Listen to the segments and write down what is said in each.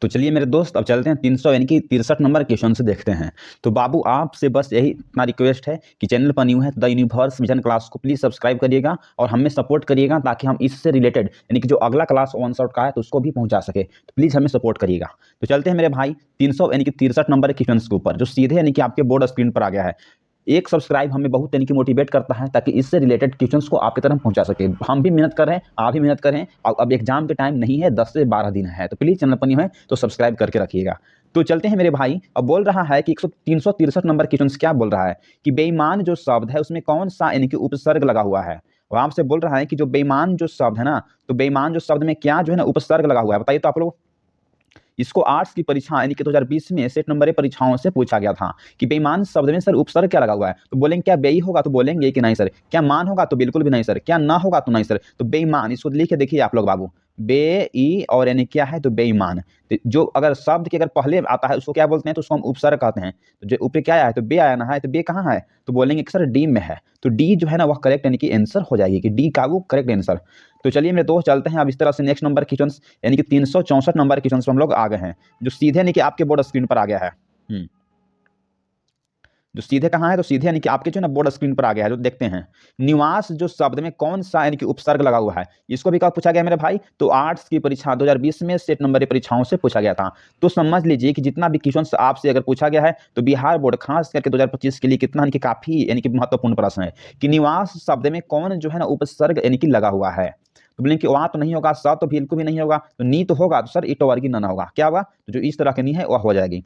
तो चलिए मेरे दोस्त अब चलते हैं 300 यानी कि 63 नंबर क्वेश्चन से देखते हैं। तो बाबू आपसे बस यही इतना रिक्वेस्ट है कि चैनल पर न्यू है तो द यूनिवर्स विजन क्लास को प्लीज़ सब्सक्राइब करिएगा और हमें सपोर्ट करिएगा ताकि हम इससे रिलेटेड यानी कि जो अगला क्लास वन शॉट का है तो उसको भी पहुंचा सके। तो प्लीज़ हमें सपोर्ट करिएगा। तो चलते हैं मेरे भाई 300 यानी कि 63 नंबर क्वेश्चन के ऊपर जो सीधे यानी कि आपके बोर्ड स्क्रीन पर आ गया है। एक सब्सक्राइब हमें बहुत यानी कि मोटिवेट करता है ताकि इससे रिलेटेड क्वेश्चंस को आपकी तरफ पहुंचा सके। हम भी मेहनत कर रहे हैं, आप भी मेहनत कर रहे हैं और अब एग्जाम के टाइम नहीं है, 10 से 12 दिन है। तो प्लीज़ चैनल पर न्यू है तो सब्सक्राइब करके रखिएगा। तो चलते हैं मेरे भाई। अब बोल रहा है कि 363 नंबर क्वेश्चन क्या बोल रहा है कि बेईमान जो शब्द है उसमें कौन सा यानी कि उपसर्ग लगा हुआ है। और आपसे बोल रहा है कि जो बेईमान जो शब्द है ना, तो बेईमान जो शब्द में क्या जो है ना उपसर्ग लगा हुआ है, बताइए तो आप लोग। इसको आर्ट्स की परीक्षा यानी कि 2020 में सेट नंबर परीक्षाओं से पूछा गया था कि बेईमान शब्द में सर उपसर्ग क्या लगा हुआ है। तो बोलेंगे क्या बेई होगा तो बोलेंगे कि नहीं सर, क्या मान होगा तो बिल्कुल भी नहीं सर, क्या ना होगा तो नहीं सर। तो बेईमान इसको लिख के देखिए आप लोग बाबू, बे ई और यानी क्या है तो बेईमान। तो जो अगर शब्द के अगर पहले आता है उसको क्या बोलते हैं, तो उसको हम उपसर्ग कहते हैं। तो जो ऊपर क्या आया है तो बे आया ना है, तो बे कहाँ है तो बोलेंगे कि सर डी में है। तो डी जो है ना वह करेक्ट यानी कि आंसर हो जाएगी कि डी का वो करेक्ट आंसर। तो चलिए मेरे दोस्त चलते हैं अब इस तरह से नेक्स्ट नंबर क्वेश्चन यानी कि 364 नंबर क्वेश्चन पर हम लोग आ गए हैं जो सीधे नहीं कि आपके बोर्ड स्क्रीन पर आ गया है। जो सीधे कहाँ है तो सीधे यानी कि आपके जो ना बोर्ड स्क्रीन पर आ गया है। जो देखते हैं निवास जो शब्द में कौन सा यानी कि उपसर्ग लगा हुआ है, इसको भी कब पूछा गया मेरे भाई, तो आर्ट्स की परीक्षा 2020 में सेट नंबर परीक्षाओं से पूछा गया था। तो समझ लीजिए कि जितना भी क्वेश्चन आपसे अगर पूछा गया है तो बिहार बोर्ड खास करके 2025 के लिए कितना यानी कि काफी यानी कि महत्वपूर्ण प्रश्न है कि निवास शब्द में कौन जो है ना उपसर्ग यानी कि लगा हुआ है। तो बोलेंगे कि वहां तो नहीं होगा, सा तो बिल्कुल भी नहीं होगा, तो नी तो होगा, तो सर इट वर्गी ना होगा, क्या होगा तो जो इस तरह की नी है वह हो जाएगी।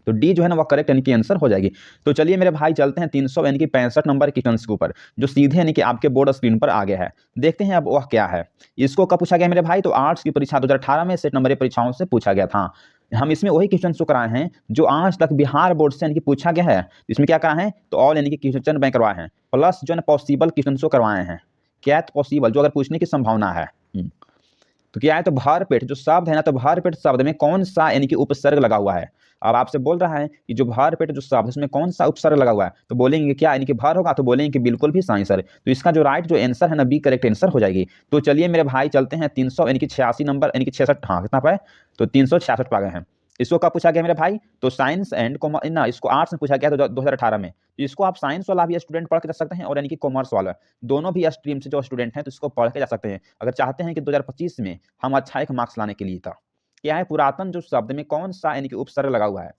तो डी जो है ना वह करेक्ट यानी कि आंसर हो जाएगी। तो चलिए मेरे भाई चलते हैं 300 यानी कि 65 नंबर क्वेश्चन के ऊपर जो सीधे यानी कि आपके बोर्ड स्क्रीन पर आ गया है। देखते हैं अब वह क्या है। इसको कब पूछा गया मेरे भाई, तो आर्ट्स की परीक्षा 2018 में सेट नंबर परीक्षाओं से पूछा गया था। हम इसमें वही क्वेश्चन शो कराए हैं जो आज तक बिहार बोर्ड से यानी कि पूछा गया है। इसमें क्या कराए हैं तो ऑल यानी कि क्वेश्चन बैंक करवाए हैं प्लस जो है ना पॉसिबल क्वेश्चन शो करवाए हैं। क्या पॉसिबल जो अगर पूछने की संभावना है। तो क्या है तो भर पेट जो शब्द है ना, तो भर पेट शब्द में कौन सा यानी कि उपसर्ग लगा हुआ है। अब आपसे बोल रहा है कि जो भर पेट जो शब्द है उसमें कौन सा उपसर्ग लगा हुआ है, तो बोलेंगे क्या यानी कि भर होगा, तो बोलेंगे कि बिल्कुल भी सही सर। तो इसका जो राइट जो आंसर है ना बी करेक्ट आंसर हो जाएगी। तो चलिए मेरे भाई चलते हैं 300 यानी कि 86 नंबर यानी कि 66, हाँ कितना पाए तो 366 पा गए हैं। इसको कब पूछा गया मेरे भाई, तो साइंस एंड कॉमर्स ना, इसको आर्ट्स में पूछा गया तो 2018 में। तो इसको आप साइंस वाला भी स्टूडेंट पढ़ के जा सकते हैं और यानी कि कॉमर्स वाला, दोनों भी स्ट्रीम से जो स्टूडेंट हैं तो इसको पढ़ के जा सकते हैं अगर चाहते हैं कि 2025 में हम अच्छा एक मार्क्स लाने के लिए। था क्या है पुरातन जो शब्द में कौन सा यानी कि उपसर्ग लगा हुआ है।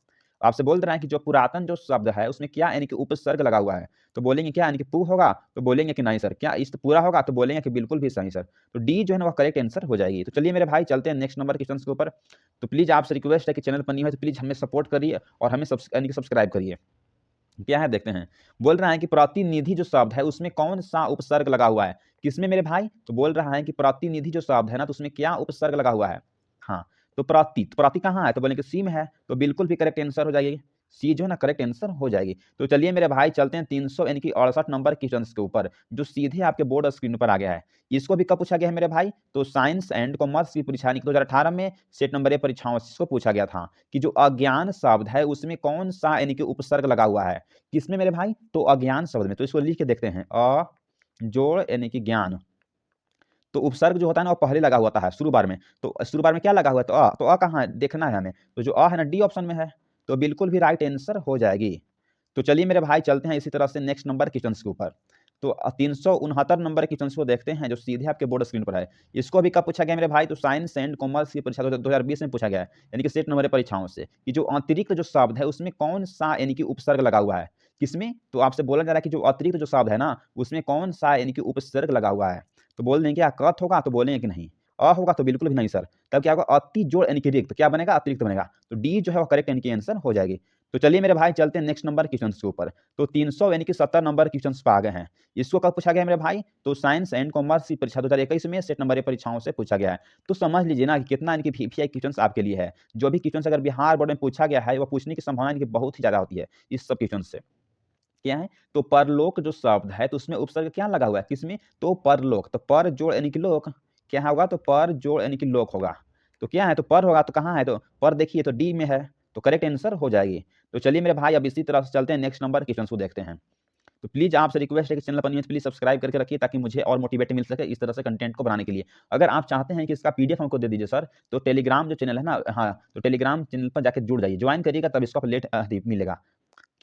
आपसे बोल रहे हैं कि जो पुरातन जो शब्द है उसमें क्या यानी कि उपसर्ग लगा हुआ है। तो बोलेंगे क्या यानी कि पू होगा, तो बोलेंगे कि नहीं सर। क्या इस पूरा होगा, तो बोलेंगे कि बिल्कुल भी सही सर। तो डी जो है ना वह करेक्ट आंसर हो जाएगी। तो चलिए मेरे भाई चलते हैं नेक्स्ट नंबर क्वेश्चन के ऊपर। तो प्लीज आपसे रिक्वेस्ट है कि चैनल पर न्यू है तो प्लीज हमें सपोर्ट करिए और हमें यानी कि सब्सक्राइब करिए। क्या है देखते हैं। बोल रहा है कि प्रतिनिधि जो शब्द है उसमें कौन सा उपसर्ग लगा हुआ है, किसमें मेरे भाई, तो बोल रहा है कि प्रतिनिधि जो शब्द है ना तो उसमें क्या उपसर्ग लगा हुआ है। हाँ तो प्रति कहाँ है, तो बोलेंगे सी में है, तो बिल्कुल भी करेक्ट आंसर हो जाएगी। सी जो है ना करेक्ट आंसर हो जाएगी। तो चलिए मेरे भाई चलते हैं 300 यानी कि 68 नंबर क्वेश्चन के ऊपर जो सीधे आपके बोर्ड स्क्रीन पर आ गया है। इसको भी कब पूछा गया है मेरे भाई, तो साइंस एंड कॉमर्स की परीक्षा यानी कि 2018 में सेट नंबर परीक्षाओं से इसको पूछा गया था कि जो अज्ञान शब्द है उसमें कौन सा यानी कि उपसर्ग लगा हुआ है। किसमें मेरे भाई, तो अज्ञान शब्द में। तो इसको लिख के देखते हैं अ जोड़ यानी कि ज्ञान। तो उपसर्ग जो होता है ना वो पहले लगा हुआ था शुरू बार में। तो शुरू बार में क्या लगा हुआ है, तो अ कहाँ है देखना है हमें। तो जो अ है ना डी ऑप्शन में है, तो बिल्कुल भी राइट आंसर हो जाएगी। तो चलिए मेरे भाई चलते हैं इसी तरह से नेक्स्ट नंबर क्वेश्चन के ऊपर। तो 369 नंबर क्वेश्चन को देखते हैं जो सीधे आपके बोर्ड स्क्रीन पर है। इसको भी कब पूछा गया मेरे भाई, तो साइंस एंड कॉमर्स की परीक्षा 2020 में पूछा गया है यानी कि सेट नंबर परीक्षाओं से कि जो अतिरिक्त जो शब्द है उसमें कौन सा यानी कि उपसर्ग लगा हुआ है। किसमें, तो आपसे बोला जा रहा है कि जो अतिरिक्त जो शब्द है ना उसमें कौन सा यानी कि उपसर्ग लगा हुआ है। तो बोल देंगे क्या कथ होगा, तो बोलेंगे कि नहीं। अ होगा तो बिल्कुल भी नहीं सर। तब क्या होगा अति जोड़ यानी कि रिक्त, क्या बनेगा अतिरिक्त बनेगा। तो डी जो है वो करेक्ट यानी कि आंसर हो जाएगी। तो चलिए मेरे भाई चलते हैं नेक्स्ट नंबर क्वेश्चन के ऊपर। तो 300 यानी कि 70 नंबर क्वेश्चन पे आ गए हैं। इसको कब पूछा गया मेरे भाई, तो साइंस एंड कॉमर्स की परीक्षा 2021 में सेट नंबर परीक्षाओं से पूछा गया है। तो समझ लीजिए ना कि कितना यानी कि वीवीआई क्वेश्चन आपके लिए है। जो भी क्वेश्चन अगर बिहार बोर्ड में पूछा गया है वो पूछने की संभावना यानी कि बहुत ही ज्यादा होती है इस सब क्वेश्चन से। क्या है, तो परलोक जो शब्द है तो उसमें उपसर्ग क्या लगा हुआ है, किसमें, तो परलोक। तो पर जोड़ यानी कि लोक, क्या होगा, तो पर जोड़ यानी कि लोक होगा। तो क्या है, तो पर होगा, तो कहाँ है, तो पर देखिए तो डी में है, तो करेक्ट आंसर हो जाएगी। तो चलिए मेरे भाई अब इसी तरह से चलते हैं नेक्स्ट नंबर क्वेश्चन को देखते हैं। तो प्लीज़ आपसे रिक्वेस्ट है कि चैनल पर न्यू है तो प्लीज़ सब्सक्राइब करके रखिए ताकि मुझे और मोटिवेट मिल सके इस तरह से कंटेंट को बनाने के लिए। अगर आप चाहते हैं कि इसका पीडीएफ हमको दे दीजिए सर, तो टेलीग्राम जो चैनल है ना, हाँ, तो टेलीग्राम चैनल पर जाके जुड़ जाइए, ज्वाइन करिएगा तब इसका लेट मिलेगा।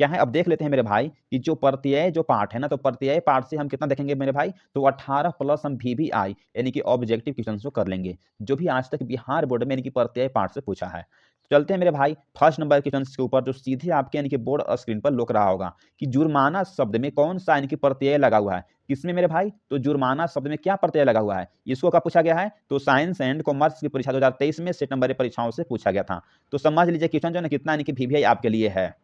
क्या है, अब देख लेते हैं मेरे भाई कि जो प्रत्यय जो पार्ट है ना, तो प्रत्यय पार्ट से हम कितना देखेंगे मेरे भाई, तो 18 प्लस हम वीवीआई यानी कि ऑब्जेक्टिव क्वेश्चंस को कर लेंगे, जो भी आज तक बिहार बोर्ड में यानी कि प्रत्यय पार्ट से पूछा है। चलते हैं मेरे भाई फर्स्ट नंबर क्वेश्चंस के ऊपर, जो सीधे आपके यानी कि बोर्ड स्क्रीन पर लुक रहा होगा कि जुर्माना शब्द में कौन सा यानी कि प्रत्यय लगा हुआ है। किसमें मेरे भाई, तो जुर्माना शब्द में क्या प्रत्यय लगा हुआ है, इसको कब पूछा गया है, तो साइंस एंड कॉमर्स की परीक्षा 2023 में सेट नंबर परीक्षाओं से पूछा गया था। तो समझ लीजिए क्वेश्चन जो है ना कितना यानी कि वीवीआई आपके लिए है।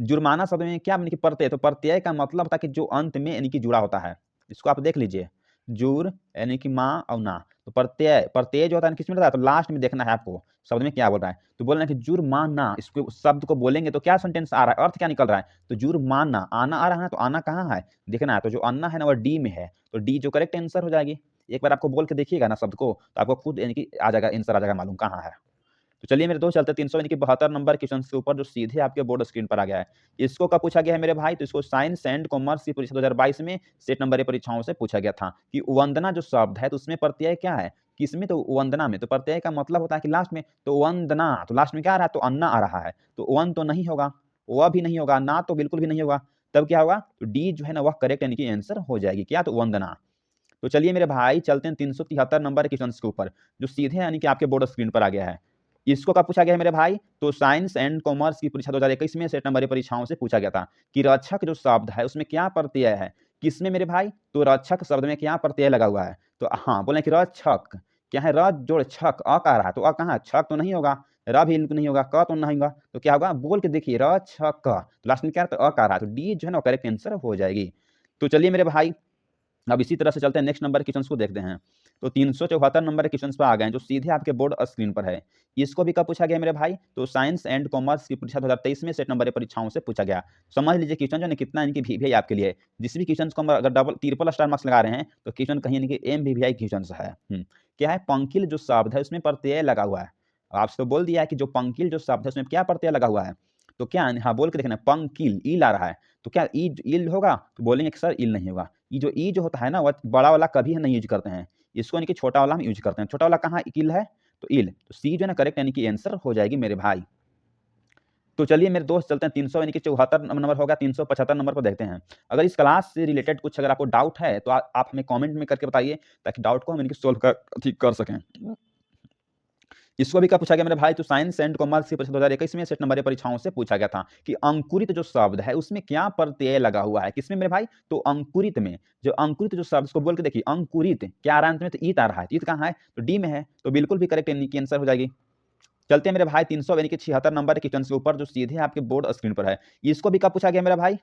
जुर्माना शब्द में क्या यानी कि प्रत्यय, तो प्रत्यय का मतलब था कि जो अंत में यानी कि जुड़ा होता है, इसको आप देख लीजिए, जुर यानी कि माँ और ना, तो प्रत्यय प्रत्यय जो होता है किसमें रहता है, तो लास्ट में देखना है आपको शब्द में क्या बोल रहा है, तो बोल रहे हैं कि जुर्माना, इसको शब्द को बोलेंगे तो क्या सेंटेंस आ रहा है, अर्थ क्या निकल रहा है, तो जुर्माना, आना आ रहा है, तो आना कहाँ है देखना है, तो जो अन्ना है ना वो डी में है, तो डी जो करेक्ट आंसर हो जाएगी। एक बार आपको बोल के देखिएगा ना शब्द को, तो आपको खुद यानी कि आ जाएगा, आंसर आ जाएगा मालूम कहाँ है। तो चलिए मेरे दोस्त चलते 372 नंबर क्वेश्चन के ऊपर, जो सीधे आपके बोर्ड स्क्रीन पर आ गया है। इसको कब पूछा गया है मेरे भाई, तो इसको साइंस एंड कॉमर्स की परीक्षा 2022 में सेट नंबर परीक्षाओं से पूछा गया था कि वंदना जो शब्द है तो उसमें प्रत्यय क्या है, किसमें, तो वंदना में, तो प्रत्यय का मतलब होता है कि लास्ट में, तो वंदना, तो लास्ट में क्या आ रहा है, तो अन्ना आ रहा है, तो वन तो नहीं होगा, वह भी नहीं होगा, ना तो बिल्कुल भी नहीं होगा, तब क्या होगा, तो डी जो है ना वह करेक्ट यानी कि आंसर हो जाएगी, क्या, तो वंदना। तो चलिए मेरे भाई चलते हैं 373 नंबर क्वेश्चन के ऊपर, जो सीधे यानी कि आपके बोर्ड स्क्रीन पर आ गया है। इसको कब पूछा गया है मेरे भाई, तो साइंस एंड कॉमर्स की परीक्षा 2021 में सेट नंबर परीक्षाओं से पूछा गया था कि रक्षक जो शब्द है उसमें क्या प्रत्यय है, किसमें मेरे भाई, तो रक्षक शब्द में क्या प्रत्यय लगा हुआ है, तो हाँ बोले कि रक्षक, क्या है, र जोड़ छक, अ कह रहा है, तो अ कहाँ, छक तो नहीं होगा, र भी नहीं होगा, क तो नहीं होगा, तो क्या होगा, बोल के देखिए, र छक, तो लास्ट में क्या है, तो अ कह रहा है, तो डी जो है ना करेक्ट आंसर हो जाएगी। तो चलिए मेरे भाई अब इसी तरह से चलते हैं नेक्स्ट नंबर क्वेश्चन को देखते हैं। तो 374 नंबर क्वेश्चन पे आ गए हैं, जो सीधे आपके बोर्ड स्क्रीन पर है। इसको भी कब पूछा गया मेरे भाई, तो साइंस एंड कॉमर्स की परीक्षा 2023 में सेट नंबर परीक्षाओं से पूछा गया। समझ लीजिए क्वेश्चन जो है कितना इनकी वीवीआई आपके लिए, जिस भी क्वेश्चन को हम अगर डबल ट्रिपल स्टार मार्क्स लगा रहे हैं तो क्वेश्चन कहीं इनके एम वीवीआई क्वेश्चन है। क्या है, पंकिल जो शब्द है उसमें प्रत्यय लगा हुआ है। आपसे तो बोल दिया है कि जो पंकिल जो शब्द है उसमें क्या प्रत्यय लगा हुआ है, तो क्या, हाँ बोल के देखना, पंकिल ईल आ रहा है, तो क्या ई ईल होगा, तो बोलेंगे कि सर ईल नहीं होगा, ये जो ई जो होता है ना वो बड़ा वाला कभी नहीं यूज करते हैं, इसको यानी कि छोटा वाला हम यूज करते हैं, छोटा वाला कहाँ इल है, तो इल, तो सी जो है ना करेक्ट यानी कि आंसर हो जाएगी मेरे भाई। तो चलिए मेरे दोस्त चलते हैं 300 यानी कि 74 नंबर होगा, 375 नंबर पर देखते हैं। अगर इस क्लास से रिलेटेड कुछ अगर आपको डाउट है तो आप हमें कमेंट में करके बताइए, ताकि डाउट को हम इनकी सोल्व कर ठीक कर सकें। इसको भी क्या पूछा गया मेरे भाई, तो साइंस एंड कॉमर्स की परीक्षा 2021 में सेट नंबर परीक्षाओं से पूछा गया था कि अंकुरित जो शब्द है उसमें क्या प्रत्यय लगा हुआ है, किसमें मेरे भाई, तो अंकुरित में, जो अंकुरित जो शब्द को बोल के देखिए, अंकुरित क्या आ रहा है अंत में, तो ईत आ रहा है, ईत कहाँ है, तो डी में है, तो बिल्कुल भी करेक्ट यानी कि आंसर हो जाएगी। चलते हैं मेरे भाई 300 यानी कि 76 नंबर क्वेश्चन के ऊपर, जो सीधे आपके बोर्ड स्क्रीन पर है। इसको भी कब पूछा गया मेरा भाई,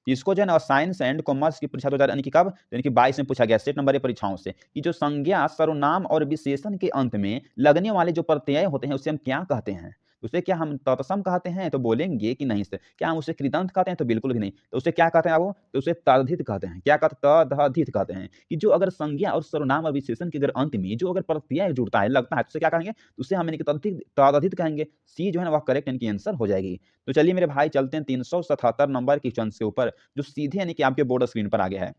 इसको जो है ना साइंस एंड कॉमर्स की परीक्षा 2000 यानी कि कब, यानी कि 22 में पूछा गया सेट नंबर परीक्षाओं से कि जो संज्ञा सर्वनाम और विशेषण के अंत में लगने वाले जो प्रत्यय होते हैं उसे हम क्या कहते हैं, उसे क्या हम तत्सम कहते हैं, तो बोलेंगे कि नहीं, से क्या हम उसे कृदंत कहते हैं, तो बिल्कुल भी नहीं, तो उसे क्या कहते हैं आप, तो उसे तद्धित कहते हैं, क्या कहते हैं, तद्धित कहते हैं, कि जो अगर संज्ञा और सर्वनाम और विशेषण के अगर अंत में जो अगर प्रत्यय जुड़ता है लगता है तो उसे क्या कहेंगे, तो उसे हम यानी कि तद्धित कहेंगे, सी जो है ना वह करेक्ट यानी कि आंसर हो जाएगी। तो चलिए मेरे भाई चलते हैं 377 नंबर क्वेश्चन के ऊपर, जो सीधे यानी कि आपके बोर्ड स्क्रीन पर आ गया है।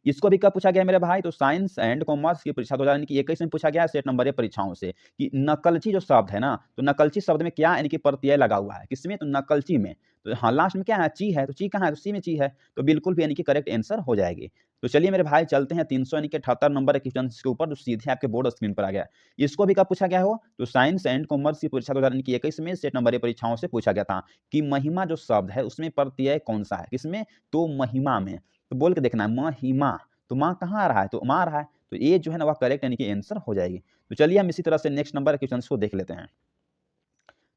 इसको भी कब पूछा गया मेरे भाई, तो साइंस एंड कॉमर्स की परीक्षा 2021 में पूछा गया है सेट नंबर परीक्षाओं से कि नकलची जो शब्द है ना, तो नकलची शब्द में क्या यानी कि प्रत्यय लगा हुआ है, किसमें, तो नकलची में, तो हाँ लास्ट में क्या है, ची है, तो ची कहाँ है, तो सी में ची है, तो बिल्कुल भी यानी कि करेक्ट आंसर हो जाएगी। तो चलिए मेरे भाई चलते हैं 300 यानी कि 78 नंबर क्वेश्चन के ऊपर, जो सीधे आपके बोर्ड स्क्रीन पर आ गया। इसको भी कब पूछा गया हो, तो साइंस एंड कॉमर्स की परीक्षा 2021 में सेट नंबर परीक्षाओं से पूछा गया था कि महिमा जो शब्द है उसमें प्रत्यय कौन सा है, किसमें, तो महिमा में, तो बोल के देखना है महिमा, तो माँ कहाँ आ रहा है, तो माँ आ रहा है, तो ये जो है ना वह करेक्ट यानी कि आंसर हो जाएगी। तो चलिए हम इसी तरह से नेक्स्ट नंबर क्वेश्चन को देख लेते हैं।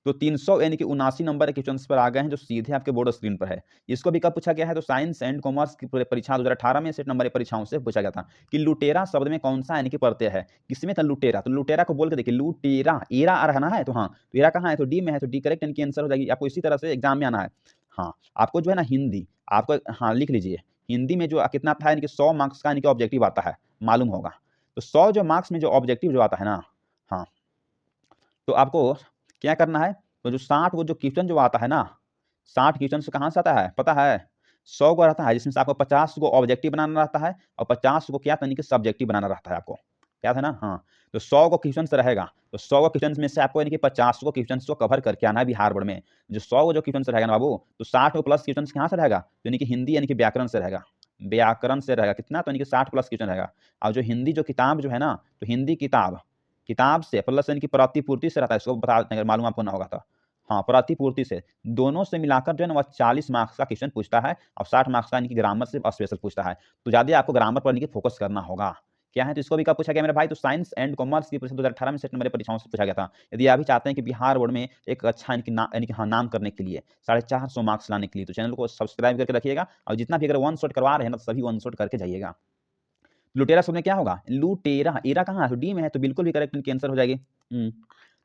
तो 300 यानी कि 79 नंबर क्वेश्चन पर आ गए हैं, जो सीधे आपके बोर्ड स्क्रीन पर है। इसको भी कब पूछा गया है, तो साइंस एंड कॉमर्स की परीक्षा 2018 में सेट नंबर परीक्षाओं से पूछा गया था कि लुटेरा शब्द में कौन सा यानी कि प्रत्यय है, किसमें था, लुटेरा, तो लुटेरा को बोल के देखिए, लुटेरा एरा आ रहा है, तो हाँ, तो एरा कहाँ है, तो डी में है, तो डी करेक्ट यानी कि आंसर हो जाएगी। आपको इसी तरह से एग्जाम में आना है। हाँ, आपको जो है ना हिंदी, आपको हाँ लिख लीजिए, हिंदी में जो कितना था यानी कि 100 मार्क्स का यानी कि ऑब्जेक्टिव आता है, मालूम होगा, तो 100 जो मार्क्स में जो ऑब्जेक्टिव जो आता है ना, हाँ, तो आपको क्या करना है, तो जो 60 वो जो क्वेश्चन जो आता है ना, 60 क्वेश्चन से कहाँ से आता है पता है, 100 गो रहता है जिसमें से आपको 50 को ऑब्जेक्टिव बनाना रहता है और 50 को क्या यानी कि सब्जेक्टिव बनाना रहता है आपको, क्या था ना, हाँ। तो 100 को क्वेश्चन रहेगा, तो 100 को क्वेश्चन में से आपको यानी कि 50 को क्वेश्चन को कवर करके आना है बिहार बोर्ड में। जो 100 को जो क्वेश्चन रहेगा ना बाबू, तो 60 को प्लस क्वेश्चन कहाँ से रहेगा, तो यानी कि हिंदी यानी कि व्याकरण से रहेगा, व्याकरण से रहेगा कितना, तो यानी कि 60 प्लस क्वेश्चन रहेगा। और जो हिंदी जो किताब जो है ना, तो हिंदी किताब किताब से प्लस यानी कि प्रतिपूर्ति से रहता है, इसको बता अगर मालूम आपको ना होगा तो, हाँ प्रतिपूर्ति से, दोनों से मिलाकर जो है ना वह 40 मार्क्स का क्वेश्चन पूछता है और 60 मार्क्स का यानी कि ग्रामर से स्पेशल पूछता है। तो ज़्यादा आपको ग्रामर पर यानी कि फोकस करना होगा, क्या है, तो इसको भी कब पूछा गया मेरे भाई, तो साइंस एंड कॉमर्स की परीक्षा 2018 में सेट नंबर परीक्षाओं से पूछा गया था। यदि आप भी चाहते हैं कि बिहार बोर्ड में एक अच्छा यानी कि हाँ नाम करने के लिए 450 मार्क्स लाने के लिए, तो चैनल को सब्सक्राइब करके रखिएगा और जितना भी अगर वन शॉट करवा रहे हैं ना तो सभी वन शॉट करके जाइएगा। लुटेरा शब्द में क्या होगा, लुटेरा, एरा कहाँ है, तो डी में है, तो बिल्कुल भी करेक्ट इनकी आंसर हो जाएगी।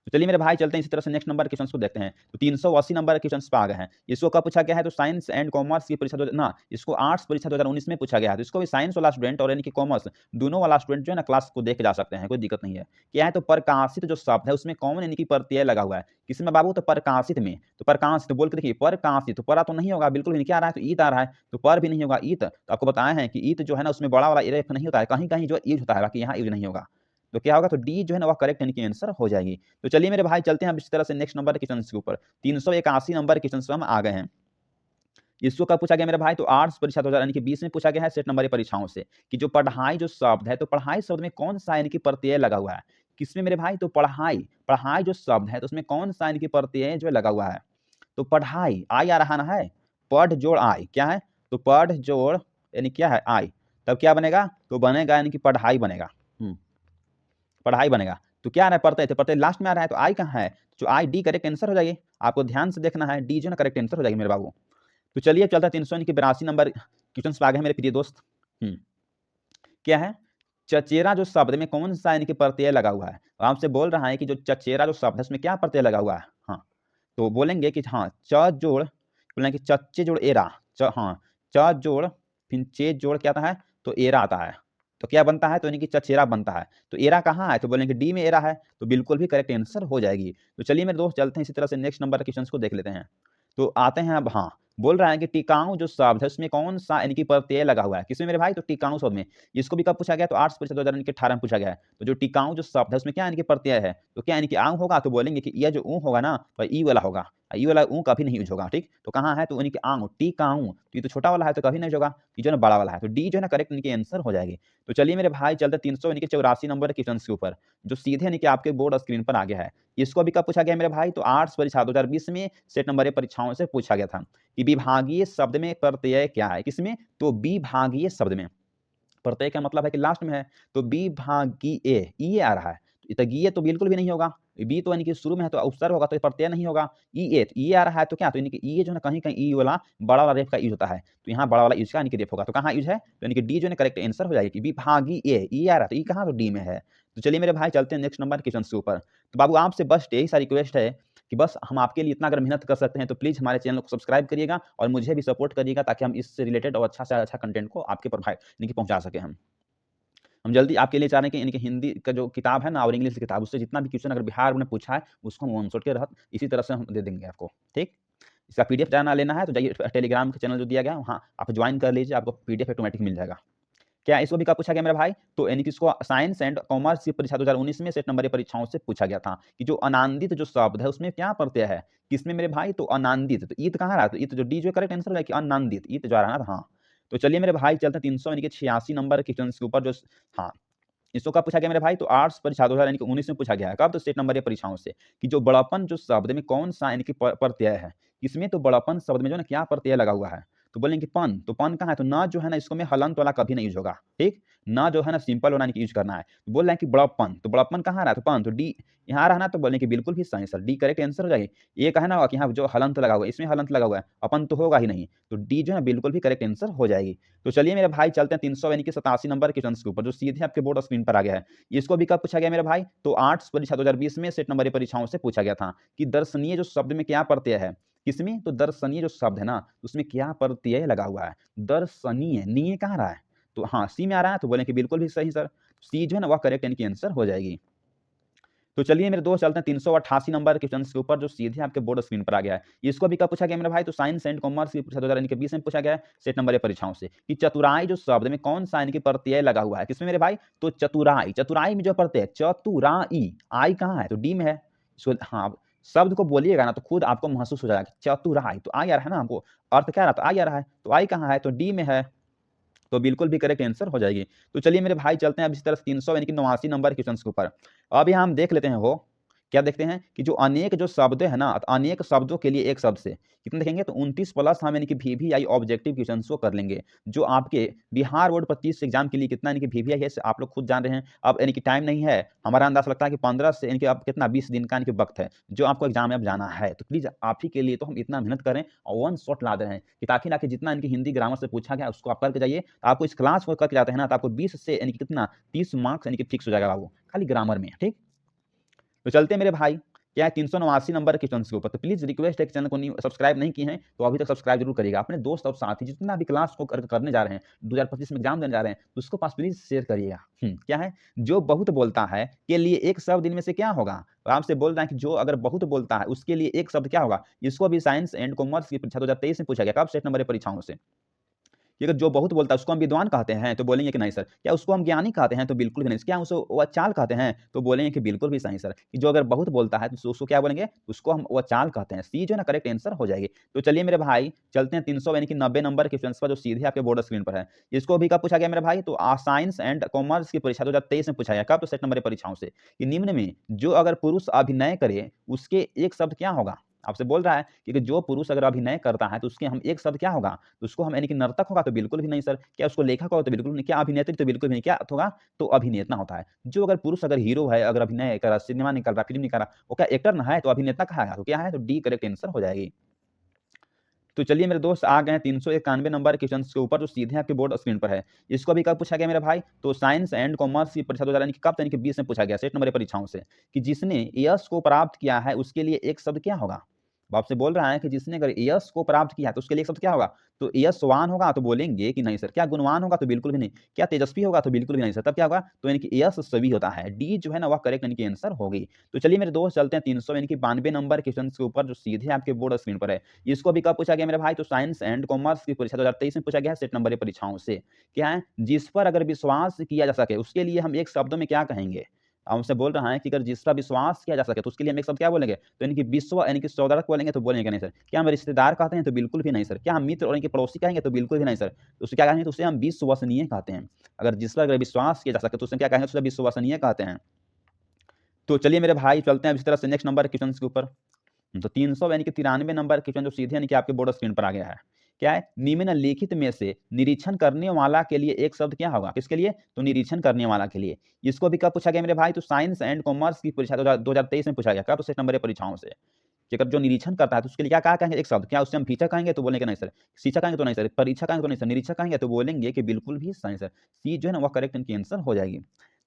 तो चलिए मेरे भाई चलते हैं इसी तरह से नेक्स्ट नंबर के क्वेश्चन को देखते हैं। तो 380 नंबर के क्वेश्चन पे आ गए हैं। इसको कब पूछा गया है, तो साइंस एंड कॉमर्स की परीक्षा ना, इसको आर्ट्स परीक्षा 2019 में पूछा गया है। तो इसको भी साइंस वाला स्टूडेंट और यानी कि कॉमर्स दोनों वाला स्टूडेंट जो है ना क्लास को देख के जा सकते हैं, कोई दिक्कत नहीं है। क्या है, तो प्रकाशित जो शब्द है उसमें कौन यानी कि प्रत्यय लगा हुआ है, किसमें बाबू, तो प्रकाशित में। तो प्रकाशित बोल के देखिए, प्रकाशित, तो परा तो नहीं होगा, बिल्कुल भी नहीं, क्या आ रहा है, तो ईत आ रहा है, तो पर भी नहीं होगा, ईत। तो आपको बताया है कि ईत जो है ना उसमें बड़ा वाला एफ नहीं होता है, कहीं कहीं जो यूज होता है, बाकी यहाँ यूज नहीं होगा। तो क्या होगा, तो डी जो है ना वह करेक्ट यानी कि आंसर हो जाएगी। तो चलिए मेरे भाई चलते हैं अब इस तरह से नेक्स्ट नंबर के क्वेश्चन के ऊपर। 381 नंबर के क्वेश्चन हम आ गए हैं। इसको कब पूछा गया मेरे भाई, तो आर्ट्स परीक्षा 2020 में पूछा गया है सेट नंबर की परीक्षाओं से, कि जो पढ़ाई जो शब्द है, तो पढ़ाई शब्द में कौन सा यानी कि प्रत्यय लगा हुआ है, किसमें मेरे भाई, तो पढ़ाई, पढ़ाई जो शब्द है तो उसमें कौन सा यानी कि प्रत्यय जो लगा हुआ है, तो पढ़ाई, आई आ रहा ना है, पढ़ जोड़ आई, क्या है, तो पढ़ जोड़ यानी क्या है, आई, तब क्या बनेगा, तो बनेगा यानी कि पढ़ाई बनेगा, पढ़ाई बनेगा। तो क्या आ रहा है, पढ़ते थे, पढ़ते लास्ट में आ रहा है, तो आई कहाँ है, जो आई, डी करेक्ट आंसर हो जाएगी। आपको ध्यान से देखना है, डी जो ना करेक्ट आंसर हो जाएगी मेरे बाबू। तो चलिए चलता है 382 नंबर क्वेश्चन पे आ गए हैं मेरे प्रिय दोस्त। क्या है, चचेरा जो शब्द में कौन सा यानी कि प्रत्यय लगा हुआ है, आपसे बोल रहा है कि जो चचेरा जो शब्द है उसमें क्या प्रत्यय लगा हुआ है, हाँ। तो बोलेंगे कि हाँ च जोड़, बोलेंगे कि चच्चे जोड़ एरा, हाँ च जोड़ फिर चे जोड़ क्या आता है, तो एरा आता है। तो क्या बनता है, तो यानी कि चचेरा बनता है। तो एरा कहाँ है, तो बोलेंगे डी में एरा है, तो बिल्कुल भी करेक्ट आंसर हो जाएगी। तो चलिए मेरे दोस्त चलते हैं इसी तरह से नेक्स्ट नंबर के क्वेश्चन को देख लेते हैं। तो आते हैं अब, हाँ बोल रहा है कि टिकाऊ जो शब्द है उसमें कौन सा यानी कि प्रत्यय लगा हुआ है, किसमें मेरे भाई, तो टिकाऊ शब्द में। इसको भी कब पूछा गया, तो आर्ट्स परीक्षा 2018 में पूछा गया है। तो जो टिकाऊ जो शब्द है उसमें क्या यानी कि प्रत्यय है, तो क्या यानी कि आंग होगा, तो बोलेंगे कि यह जो ऊ होगा ना, तो ई वाला होगा, ई वाला ऊ कभी नहीं यूज होगा, ठीक। तो कहाँ है, तो यानी कि आंग, टिकाऊ, तो ये तो छोटा वाला है तो कभी नहीं होगा, ये जो है बड़ा वाला है, तो डी जो है ना करेक्ट इनकी आंसर हो जाएगी। तो चलिए मेरे भाई चलते 384 नंबर के क्वेश्चन के ऊपर, जो सीधे यानी कि आपके बोर्ड स्क्रीन पर आ गया है। इसको भी कब पूछा गया मेरे भाई, तो आर्ट्स परीक्षा 2020 में सेट नंबर परीक्षाओं से पूछा गया था, कि विभागीय शब्द में प्रत्यय क्या है, किसमें, तो विभागीय शब्द में। प्रत्यय का मतलब है कि लास्ट में है, तो विभागीय, ई आ रहा है, तो गीय तो बिल्कुल भी नहीं होगा, बी तो यानी कि शुरू में है तो उपसर्ग होगा, तो प्रत्यय नहीं होगा। ई आ रहा है, तो क्या, तो यानी कि ई जो है कहीं कहीं ई वाला बड़ा वाला रेफ का यूज होता है, तो यहाँ बड़ा वाला यूज का यानी कि रेफ होगा, तो कहाँ यूज है, तो यानी कि डी जो है करेक्ट आंसर हो जाएगी, विभागीय, ई आ रहा है, तो ई कहाँ, तो डी में है। तो चलिए मेरे भाई चलते हैं नेक्स्ट नंबर क्वेश्चन के ऊपर। तो बाबू आपसे बस यही सारी रिक्वेस्ट है कि बस हम आपके लिए इतना अगर मेहनत कर सकते हैं तो प्लीज़ हमारे चैनल को सब्सक्राइब करिएगा और मुझे भी सपोर्ट करिएगा, ताकि हम इससे रिलेटेड और अच्छा से अच्छा कंटेंट को आपके प्रोवाइड यानी कि पहुँचा सकें हम जल्दी आपके लिए चाह रहे हैं कि यानी कि हिंदी का जो किताब है ना और इंग्लिश की किताब, उससे जितना भी क्वेश्चन अगर बिहार ने पूछा है उसको हम वन शॉट के रहत इसी तरह से हम दे देंगे आपको, ठीक। इसका पीडीएफ जाना लेना है तो जाइए टेलीग्राम के चैनल जो दिया गया है वहाँ आप ज्वाइन कर लीजिए, आपको पीडीएफ ऑटोमेटिक मिल जाएगा। क्या इसको भी कब पूछा गया मेरा भाई, तो यानी कि इसको साइंस एंड कॉमर्स की परीक्षा 2019 में सेट नंबर की परीक्षाओं से पूछा गया था, कि जो अनादित जो शब्द है उसमें क्या प्रत्यय है, किसमें मेरे भाई, तो अनादित, तो ईत कहाँ रहा, तो ईत जो डी जो करेक्ट आंसर है कि अनादित, ईत जो आ रहा है ना, हाँ। तो चलिए मेरे भाई चलते हैं 386 नंबर के क्वेश्चन के ऊपर, जो हाँ इसको कब पूछा गया मेरे भाई, तो आर्ट्स परीक्षा 2019 में पूछा गया है, कब, तो सेट नंबर की परीक्षाओं से, कि जो बड़ापन जो शब्द में कौन सा यानी कि प्रत्यय है, इसमें तो बड़ापन शब्द में जो है ना क्या प्रत्यय लगा हुआ है, तो बोलेंगे पन, तो पन कहाँ है, तो ना जो है ना इसको में हलंत वाला कभी नहीं यूज होगा, ठीक। ना जो है ना सिंपल वाला यूज करना है, तो बोल रहे हैं कि बड़ापन, तो बड़ापन कहाँ रहा है, तो पन, तो डी यहाँ रहा ना, तो बोलेंगे बिल्कुल भी सही सर, डी करेक्ट आंसर हो जाएगी। ये कहना होगा कि यहाँ जो हलंत लगा हुआ है इसमें हलंत लगा हुआ है, अपन तो होगा ही नहीं, तो डी जो है बिल्कुल भी करेक्ट आंसर हो जाएगी। तो चलिए मेरे भाई चलते हैं 300 यानी कि 87 नंबर के क्वेश्चन के ऊपर, जो सीधे आपके बोर्ड स्क्रीन पर आ गया है। इसको भी कब पूछा गया मेरे भाई, तो आर्ट्स परीक्षा 2020 में सेट नंबर की परीक्षाओं से पूछा गया था, कि दर्शनीय जो शब्द में क्या प्रत्यय है, किसमें, तो दर्शनीय जो शब्द है ना उसमें क्या प्रत्यय लगा हुआ है, दर्शनीय, नीय कहाँ रहा है, तो हाँ सी में आ रहा है, तो बोले कि बिल्कुल भी सही सर, सी जो है ना वह करेक्ट यानी कि आंसर हो जाएगी। तो चलिए मेरे दोस्त चलते हैं 388 नंबर क्वेश्चन के ऊपर, जो सीधे आपके बोर्ड स्क्रीन पर आ गया है। इसको भी कब पूछा गया मेरे भाई, तो साइंस एंड कॉमर्स की परीक्षा 2020 में पूछा गया है सेट नंबर परीक्षाओं से, कि चतुराई जो शब्द में कौन सा यानी कि प्रत्यय लगा हुआ है, किसमें मेरे भाई, तो चतुराई, चतुराई में जो प्रत्यय चतुराई, आई कहाँ है, तो डी में है। हाँ, शब्द को बोलिएगा ना तो खुद आपको महसूस हो जाएगा चतुराई, तो आई आ रहा है ना, हमको अर्थ क्या रहा, आई आ रहा है, तो आई कहाँ है, तो डी में है, तो बिल्कुल भी करेक्ट आंसर हो जाएगी। तो चलिए मेरे भाई चलते हैं अब इसी तरह 300 यानी कि 89 नंबर क्वेश्चन के ऊपर। अब यहाँ हम देख लेते हैं, हो क्या देखते हैं कि जो अनेक जो शब्द है ना, अनेक शब्दों के लिए एक शब्द से कितने देखेंगे, तो 29 प्लस हम यानी कि VVI ऑब्जेक्टिव क्वेश्चन को कर लेंगे, जो आपके बिहार बोर्ड 25 एग्जाम के लिए कितना यानी कि VVI है आप लोग खुद जान रहे हैं। अब यानी कि टाइम नहीं है, हमारा अंदाज लगता है कि 15 से यानी कि अब कितना 20 दिन का यानी कि वक्त है जो आपको एग्जाम में अब जाना है, तो प्लीज आप ही के लिए तो हम इतना मेहनत करें और वन शॉट ला दे रहे हैं कि ताकि ना कि जितना इनकी हिंदी ग्रामर से पूछा गया उसको आप करके जाइए, आपको इस क्लास को करके जाते हैं ना, तो आपको 20 से यानी कि कितना 30 मार्क्स यानी कि फिक्स हो जाएगा बाबू, खाली ग्रामर में, ठीक। तो चलते हैं मेरे भाई, क्या है 389 नंबर के क्वेश्चन के ऊपर। तो प्लीज रिक्वेस्ट है कि चैनल को सब्सक्राइब नहीं किए हैं तो अभी तक सब्सक्राइब जरूर करिएगा, अपने दोस्त और साथी जितना भी क्लास को करने जा रहे हैं, 2025 में एग्जाम देने जा रहे हैं, तो उसको पास प्लीज शेयर करिएगा। क्या है, जो बहुत बोलता है के लिए एक शब्द इनमें से क्या होगा, तो आपसे बोल रहे हैं कि जो अगर बहुत बोलता है उसके लिए एक शब्द क्या होगा। इसको भी साइंस एंड कॉमर्स की परीक्षा 2023 में पूछा गया, कब, सेट नंबर परीक्षाओं से। कि अगर जो बहुत बोलता है उसको हम विद्वान कहते हैं, तो बोलेंगे कि नहीं सर। क्या उसको हम ज्ञानी कहते हैं, तो बिल्कुल भी नहीं। क्या उसको वचाल कहते हैं, तो बोलेंगे कि बिल्कुल भी सही सर। कि जो अगर बहुत बोलता है तो उसको क्या बोलेंगे, उसको हम वचाल कहते हैं। सी जो है ना करेक्ट आंसर हो जाएगी। तो चलिए मेरे भाई चलते हैं 300 यानी कि 90 नंबर के क्वेश्चन पर, जो सीधे आपके बोर्ड स्क्रीन पर है। इसको भी कब पूछा गया मेरे भाई, तो साइंस एंड कॉमर्स की परीक्षा 2023 में पूछा गया, कब, तो सेट नंबर परीक्षाओं से। कि निम्न में जो अगर पुरुष अभिनय करे उसके एक शब्द क्या होगा। आपसे बोल रहा है कि जो पुरुष अगर अभिनय करता है तो उसके हम एक शब्द क्या होगा, तो उसको हम यानी कि नर्तक होगा, तो बिल्कुल भी नहीं सर। क्या उसको लेखक होगा, तो बिल्कुल नहीं। क्या अभिनेत्री, तो बिल्कुल भी नहीं। क्या होगा, तो अभिनेता होता है। जो अगर पुरुष अगर हीरो है, अगर अभिनय कर रहा, सिनेमा निकल रहा, फिल्म निकल रहा, वो क्या एक्टर ना है, तो अभिनेता कहा, तो क्या है, तो डी करेक्ट आंसर हो जाएगी। तो चलिए मेरे दोस्त आ गए हैं 391 नंबर क्वेश्चन के ऊपर, जो सीधे आपके बोर्ड स्क्रीन पर है। इसको भी कब पूछा गया मेरे भाई, तो साइंस एंड कॉमर्स की परीक्षा 2000 कब, यानी कि 20 में पूछा गया, सेट नंबर परीक्षाओं से। कि जिसने यश को प्राप्त किया है उसके लिए एक शब्द क्या होगा। आपसे बोल रहा है कि जिसने अगर यश को प्राप्त किया तो उसके लिए एक शब्द क्या होगा, तो यशवान होगा, तो बोलेंगे कि नहीं सर। क्या गुणवान होगा, तो बिल्कुल भी नहीं। क्या तेजस्वी होगा, तो बिल्कुल भी नहीं सर। तब क्या होगा, तो यानी कि यशस्वी होता है। डी जो है ना वह करेक्ट यानी कि आंसर होगी। तो चलिए मेरे दोस्त चलते हैं 300 यानी कि 92 नंबर क्वेश्चन के ऊपर, जो सीधे आपके बोर्ड स्क्रीन पर है। इसको भी कब पूछा गया मेरे भाई, तो साइंस एंड कॉमर्स की परीक्षा 2023 में पूछा गया है, सेट नंबर परीक्षाओं से। क्या है, जिस पर अगर विश्वास किया जा सके उसके लिए हम एक शब्द में क्या कहेंगे। हमसे बोल रहा है कि अगर जिसका विश्वास किया जा सके तो उसके लिए हम एक शब्द क्या बोलेंगे, तो यानी कि विश्व यानी कि सौदागर बोलेंगे, तो बोलेंगे नहीं सर। क्या हम रिश्तेदार कहते हैं, तो बिल्कुल भी नहीं सर। क्या हम मित्र और इनके पड़ोसी कहेंगे, तो बिल्कुल भी नहीं सर। तो उसे क्या कहेंगे, तो उसे हम विश्वसनीय कहते हैं। अगर जिस पर अगर विश्वास किया जा सके तो उसे क्या कहेंगे, उसे विश्वसनीय कहते हैं। तो चलिए मेरे भाई चलते हैं इस तरह से नेक्स्ट नंबर क्वेश्चन के ऊपर। तो 300 यानी कि 93 नंबर क्वेश्चन, जो सीधे यानी कि आपके बोर्ड स्क्रीन पर आ गया है। क्या है, निम्नलिखित में से निरीक्षण करने वाला के लिए एक शब्द क्या होगा, किसके लिए, तो निरीक्षण करने वाला के लिए। इसको भी कब पूछा गया मेरे भाई, तो साइंस एंड कॉमर्स की परीक्षा 2023 में पूछा गया, कब, तो सेट नंबर परीक्षाओं से। कि अगर जो निरीक्षण करता है तो उसके लिए क्या कहेंगे, एक शब्द। क्या उससे हम फीचर कहेंगे, तो बोलेंगे नहीं सर। शिक्षक कहेंगे तो नहीं सर। परीक्षा कहेंगे तो नहीं सर। निरीक्षक कहेंगे तो बोलेंगे कि बिल्कुल भी सही सर। सी जो है ना वह करेक्ट इनकी आंसर हो जाएगी।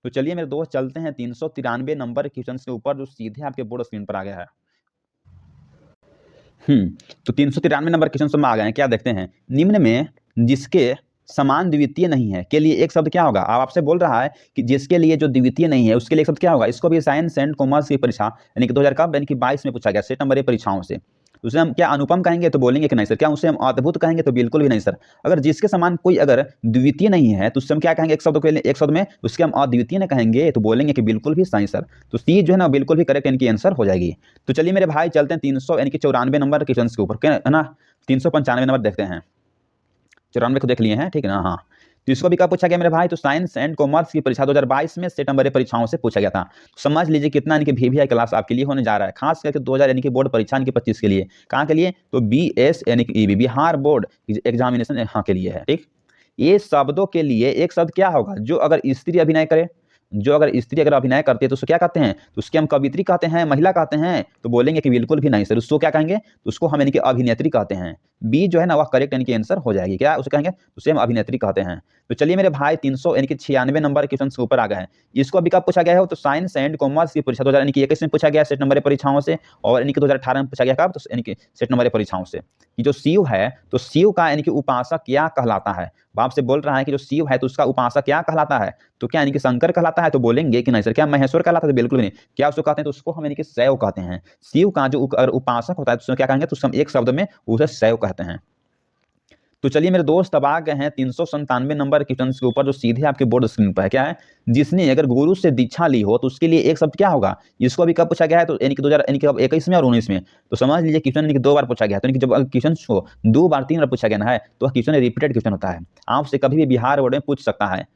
तो चलिए मेरे दोस्त चलते हैं 393 नंबर क्वेश्चन के ऊपर, जो सीधे आपके बोर्ड स्क्रीन पर आ गया है। तो 393 नंबर क्वेश्चन में आ गए हैं। क्या देखते हैं, निम्न में जिसके समान द्वितीय नहीं है के लिए एक शब्द क्या होगा। अब आपसे बोल रहा है कि जिसके लिए जो द्वितीय नहीं है उसके लिए एक शब्द क्या होगा। इसको भी साइंस एंड कॉमर्स की परीक्षा यानी कि 2000 कब, यानी कि 22 में पूछा गया, सेट नंबर परीक्षाओं से। उसे हम क्या अनुपम कहेंगे, तो बोलेंगे कि नहीं सर। क्या उसे हम अद्भुत कहेंगे, तो बिल्कुल भी नहीं सर। अगर जिसके समान कोई अगर द्वितीय नहीं है तो उससे हम क्या कहेंगे, एक शब्द के लिए, एक शब्द में उसके हम अद्वितीय न कहेंगे, तो बोलेंगे कि बिल्कुल भी सही सर। तो सी जो है ना बिल्कुल भी करेक्ट इनकी आंसर हो जाएगी। तो चलिए मेरे भाई चलते हैं 300 यानी कि 94 नंबर क्वेश्चन के ऊपर, है ना। 395 नंबर देखते हैं। 94 को देख लिए हैं, ठीक है ना। हाँ, तो इसको भी कब पूछा गया मेरे भाई, तो साइंस एंड कॉमर्स की परीक्षा 2022 में सेट नंबर परीक्षाओं से पूछा गया था। समझ लीजिए कितना यानी कि VVI क्लास आपके लिए होने जा रहा है, खास करके 2000 यानी कि बोर्ड परीक्षा यानी कि 25 के लिए। कहाँ के लिए, तो BS यानी कि EB बिहार बोर्ड एग्जामिनेशन यहाँ के लिए है, ठीक। ये शब्दों के लिए एक शब्द क्या होगा, जो अगर स्त्री अभिनय करे, जो अगर स्त्री अगर अभिनय करती है तो उसको क्या कहते हैं, तो उसके हम कवित्री कहते हैं, महिला कहते हैं, तो बोलेंगे कि बिल्कुल भी नहीं सर। उसको क्या कहेंगे, तो उसको हम यानी कि अभिनेत्री कहते हैं। बी जो है ना वह करेक्ट यानी कि आंसर हो जाएगी। क्या उसे कहेंगे, उसे हम अभिनेत्री कहते हैं। तो चलिए मेरे भाई 300 यानी कि 96 नंबर क्वेश्चन के ऊपर आ गए हैं। इसको अभी कब पूछा गया है, तो साइंस एंड कॉमर्स की परीक्षा 2021 में पूछा गया सेट नंबर परीक्षाओं से, और यानी कि 2018 में पूछा गया कब, तो यानी कि सेट नंबर परीक्षाओं से। कि जो शिव है तो शिव का यानी कि उपासक क्या कहलाता है। अब आपसे बोल रहा है कि जो शिव है तो उसका उपासक क्या कहलाता है, तो क्या यानी कि शंकर कहलाता है, तो बोलेंगे कि नहीं सर। क्या महेश्वर कहलाता है, तो बिल्कुल भी नहीं। क्या उसको कहते हैं, तो उसको हम यानी कि शैव कहते हैं। शिव का जो अगर उपासक होता है तो उसमें क्या कहेंगे, तो हम एक शब्द में उसे शैव कहते हैं। तो चलिए मेरे दोस्त, अब आ गए हैं 397 नंबर क्वेश्चन के ऊपर, जो सीधे आपके बोर्ड स्क्रीन पर है। क्या है, जिसने अगर गुरु से दीक्षा ली हो तो उसके लिए एक शब्द क्या होगा। इसको अभी कब पूछा गया है, तो यानी कि 2021 में और 19 में। तो समझ लीजिए क्वेश्चन यानी कि 2 बार पूछा गया है। तो यानी कि जब क्वेश्चन को 2 बार 3 बार पूछा गया ना है, तो क्वेश्चन रिपीटेड क्वेश्चन होता है, आपसे कभी भी बिहार बोर्ड में पूछ सकता है।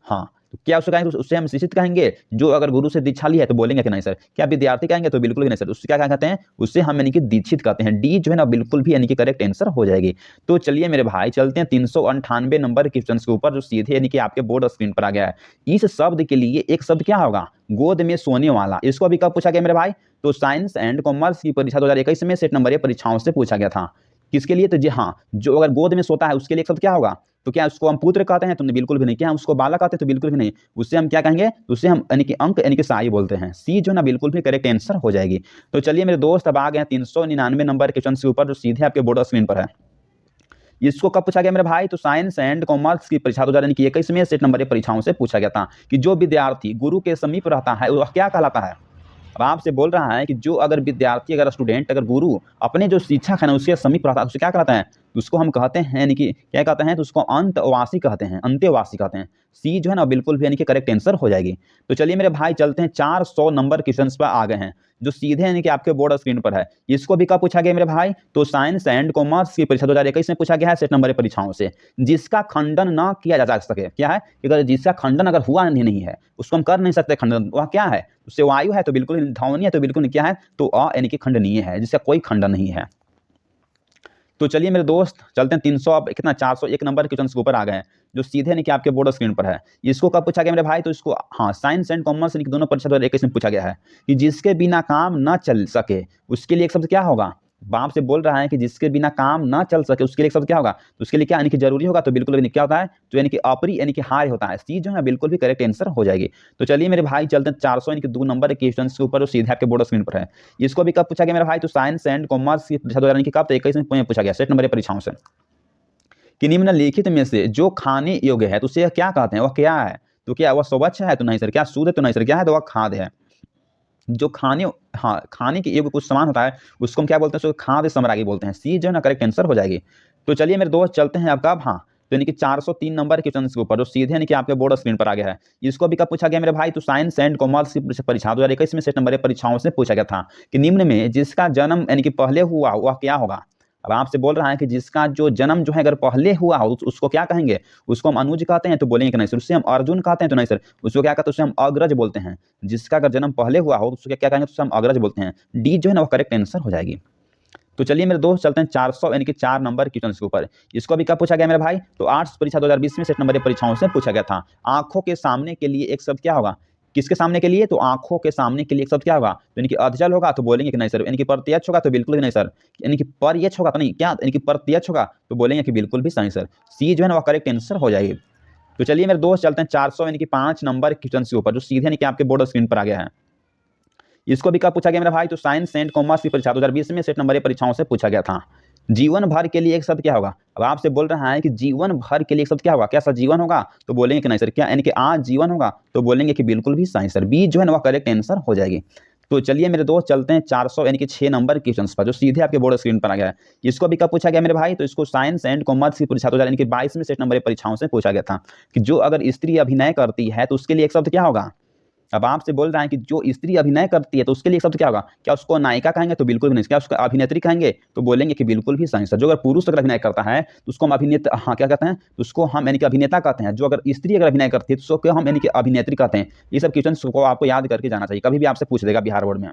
हाँ, तो क्या उससे कहेंगे, तो उससे हम शिक्षित कहेंगे जो अगर गुरु से दीक्षा ली है, तो बोलेंगे कि नहीं सर। क्या विद्यार्थी कहेंगे, तो बिल्कुल भी नहीं सर। उससे क्या कहते हैं, उससे हम यानी कि दीक्षित कहते हैं। डी जो है ना बिल्कुल भी यानी कि करेक्ट आंसर हो जाएगी। तो चलिए मेरे भाई चलते हैं 398 नंबर क्वेश्चन के ऊपर, जो सीधे यानी कि आपके बोर्ड स्क्रीन पर आ गया है। इस शब्द के लिए एक शब्द क्या होगा, गोद में सोने वाला। इसको अभी कब पूछा गया मेरे भाई, तो साइंस एंड कॉमर्स की परीक्षा 2021 में सेट नंबर परीक्षाओं से पूछा गया था। किसके लिए, तो जी हाँ, जो अगर गोद में सोता है उसके लिए एक शब्द क्या होगा, तो क्या उसको हम पुत्र कहते हैं, तो बिल्कुल भी नहीं। क्या हम उसको बालक कहते हैं, तो बिल्कुल भी नहीं। उससे हम क्या कहेंगे, उससे हम यानी कि अंक यानी कि साई बोलते हैं। सी जो ना बिल्कुल भी करेक्ट आंसर हो जाएगी। तो चलिए मेरे दोस्त, अब आ गए 399 नंबर क्वेश्चन के ऊपर, जो सीधे आपके बोर्ड स्क्रीन पर है। इसको कब पूछा गया मेरे भाई, तो साइंस एंड कॉमर्स की परीक्षा 2021 में सेट नंबर परीक्षाओं से पूछा गया था कि जो विद्यार्थी गुरु के समीप रहता है वह क्या कहलाता है। अब आपसे बोल रहा है कि जो अगर विद्यार्थी, अगर स्टूडेंट, अगर गुरु अपने जो शिक्षक है ना उसके समीप रहता है, उसे क्या कहलाता है, उसको हम कहते हैं यानी कि क्या कहते हैं, तो उसको अंतवासी कहते हैं, अंत्यवासी कहते हैं। सी जो है ना बिल्कुल भी यानी कि करेक्ट आंसर हो जाएगी। तो चलिए मेरे भाई चलते हैं 400 नंबर क्वेश्चन पर आ गए हैं, जो सीधे यानी कि आपके बोर्ड स्क्रीन पर है। इसको भी कब पूछा गया मेरे भाई, तो साइंस एंड कॉमर्स की परीक्षा 2021 में पूछा गया है सेट नंबर परीक्षाओं से। जिसका खंडन ना किया जा सके, क्या है, अगर जिसका खंडन अगर हुआ नहीं है, उसको हम कर नहीं सकते खंडन, वह क्या है, उससे वायु है तो बिल्कुल नहीं, ध्वनि है तो बिल्कुल नहीं, क्या है, तो यानी कि खंडनीय है, जिसका कोई खंडन नहीं है। तो चलिए मेरे दोस्त चलते हैं 300, अब कितना 401 नंबर क्वेश्चन के ऊपर आ गए हैं, जो सीधे यानी कि आपके बोर्ड स्क्रीन पर है। इसको कब पूछा गया मेरे भाई, तो इसको हाँ साइंस एंड कॉमर्स यानी कि दोनों परीक्षा 2021 में पूछा गया है कि जिसके बिना काम ना चल सके उसके लिए एक शब्द क्या होगा। बाप से बोल रहा है कि जिसके बिना काम ना चल सके उसके लिए एक शब्द क्या होगा, तो उसके लिए क्या यानी कि जरूरी होगा, तो बिल्कुल भी नहीं। क्या होता है, तो यानी कि अपरी यानी कि हाय होता है। सी जो है बिल्कुल भी करेक्ट आंसर हो जाएगी। तो चलिए मेरे भाई चलते हैं 400 यानी कि 2 नंबर के क्वेश्चन के ऊपर, जो सीधे आपके बोर्ड स्क्रीन पर है। इसको भी कब पूछा गया मेरे भाई, तो साइंस एंड कॉमर्स की परीक्षा 2000 यानी कि कब, तो 21 में पूछा गया सेट नंबर परीक्षाओं से कि निम्नलिखित में से जो खाने योग्य है तो उसे क्या कहते हैं, वह क्या है। तो क्या वह स्वच्छ है, तो नहीं सर। क्या शुद्ध है, तो नहीं सर। क्या है, तो वह खाद्य है। जो खाने, हाँ खाने के योग्य कुछ सामान होता है उसको हम क्या बोलते हैं, उसको खाद्य सामग्री बोलते हैं। सी जो है ना करेक्ट आंसर हो जाएगी। तो चलिए मेरे दोस्त चलते हैं आपका, हाँ तो यानी कि 403 नंबर क्वेश्चन के ऊपर, जो सीधे यानी कि आपके बोर्ड स्क्रीन पर आ गया है। इसको भी कब पूछा गया मेरे भाई, तो साइंस एंड कॉमर्स की परीक्षा 2021 में सेट नंबर परीक्षाओं से पूछा गया था कि निम्न में जिसका जन्म यानी कि पहले हुआ वह क्या होगा। अब आपसे बोल रहा है कि जिसका जो जन्म जो है अगर पहले हुआ हो उसको क्या कहेंगे, उसको हम अनुज कहते हैं, तो बोलेंगे कि नहीं सर। उससे हम अर्जुन कहते हैं, तो नहीं सर। उसको क्या कहते हैं, उससे हम अग्रज बोलते हैं। जिसका अगर जन्म पहले हुआ हो तो उसको क्या कहेंगे, तो उससे हम अग्रज बोलते हैं। डी जो है ना वो करेक्ट आंसर हो जाएगी। तो चलिए मेरे दोस्त चलते हैं 400 यानी कि 4 नंबर क्वेश्चन के ऊपर। इसको भी कब पूछा गया मेरे भाई, तो आर्ट्स परीक्षा 2020 में सेट नंबर परीक्षाओं से पूछा गया था। आंखों के सामने के लिए एक शब्द क्या होगा, किसके सामने के लिए, तो आंखों के सामने के लिए एक शब्द क्या होगा, तो यानी कि अधजल होगा, तो बोलेंगे कि नहीं सर। यानी कि प्रत्यक्ष होगा, तो बिल्कुल भी नहीं सर। यानी कि परयक्ष होगा, तो नहीं क्या, यानी कि प्रत्यक्ष होगा, तो बोलेंगे कि बिल्कुल भी सही सर। सी जो है ना वह करेक्ट आंसर हो जाएगी। तो चलिए मेरे दोस्त चलते हैं 400 यानी कि 5 नंबर क्वेश्चन के ऊपर, जो सीधे यानी कि आपके बोर्ड स्क्रीन पर आ गया है। इसको भी कब पूछा गया मेरा भाई, तो साइंस एंड कॉमर्स की परीक्षा 2020 में सेट नंबर परीक्षाओं से पूछा गया था। जीवन भर के लिए एक शब्द क्या होगा। अब आपसे बोल रहा है कि जीवन भर के लिए एक शब्द क्या होगा, क्या सजीवन होगा, तो बोलेंगे कि नहीं सर। क्या यानी कि आज जीवन होगा, तो बोलेंगे कि बिल्कुल भी सही सर। बी जो है ना वह करेक्ट आंसर हो जाएगी। तो चलिए मेरे दोस्त चलते हैं 400 यानी कि 6 नंबर क्वेश्चन पर, जो सीधे आपके बोर्ड स्क्रीन पर आ गया है। इसको भी कब पूछा गया मेरे भाई, तो इसको साइंस एंड कॉमर्स की परीक्षा 2022 में सेट नंबर परीक्षाओं से पूछा गया था कि जो अगर स्त्री अभिनय करती है तो उसके लिए एक शब्द क्या होगा। अब आपसे बोल रहा है कि जो स्त्री अभिनय करती है तो उसके लिए शब्द क्या होगा, क्या उसको नायिका कहेंगे, तो बिल्कुल भी नहीं। क्या उसको अभिनेत्री कहेंगे, तो बोलेंगे कि बिल्कुल भी सही सर। जो अगर पुरुष अगर अभिनय करता है तो उसको हम अभिनेता, हाँ क्या कहते हैं, तो उसको हम यानी कि अभिनेता कहते हैं। जो अगर स्त्री अगर अभिनय करती है तो उसको हम यानी कि अभिनेत्री कहते हैं। ये सब क्वेश्चन को आपको याद करके जाना चाहिए, कभी भी आपसे पूछ देगा बिहार बोर्ड में।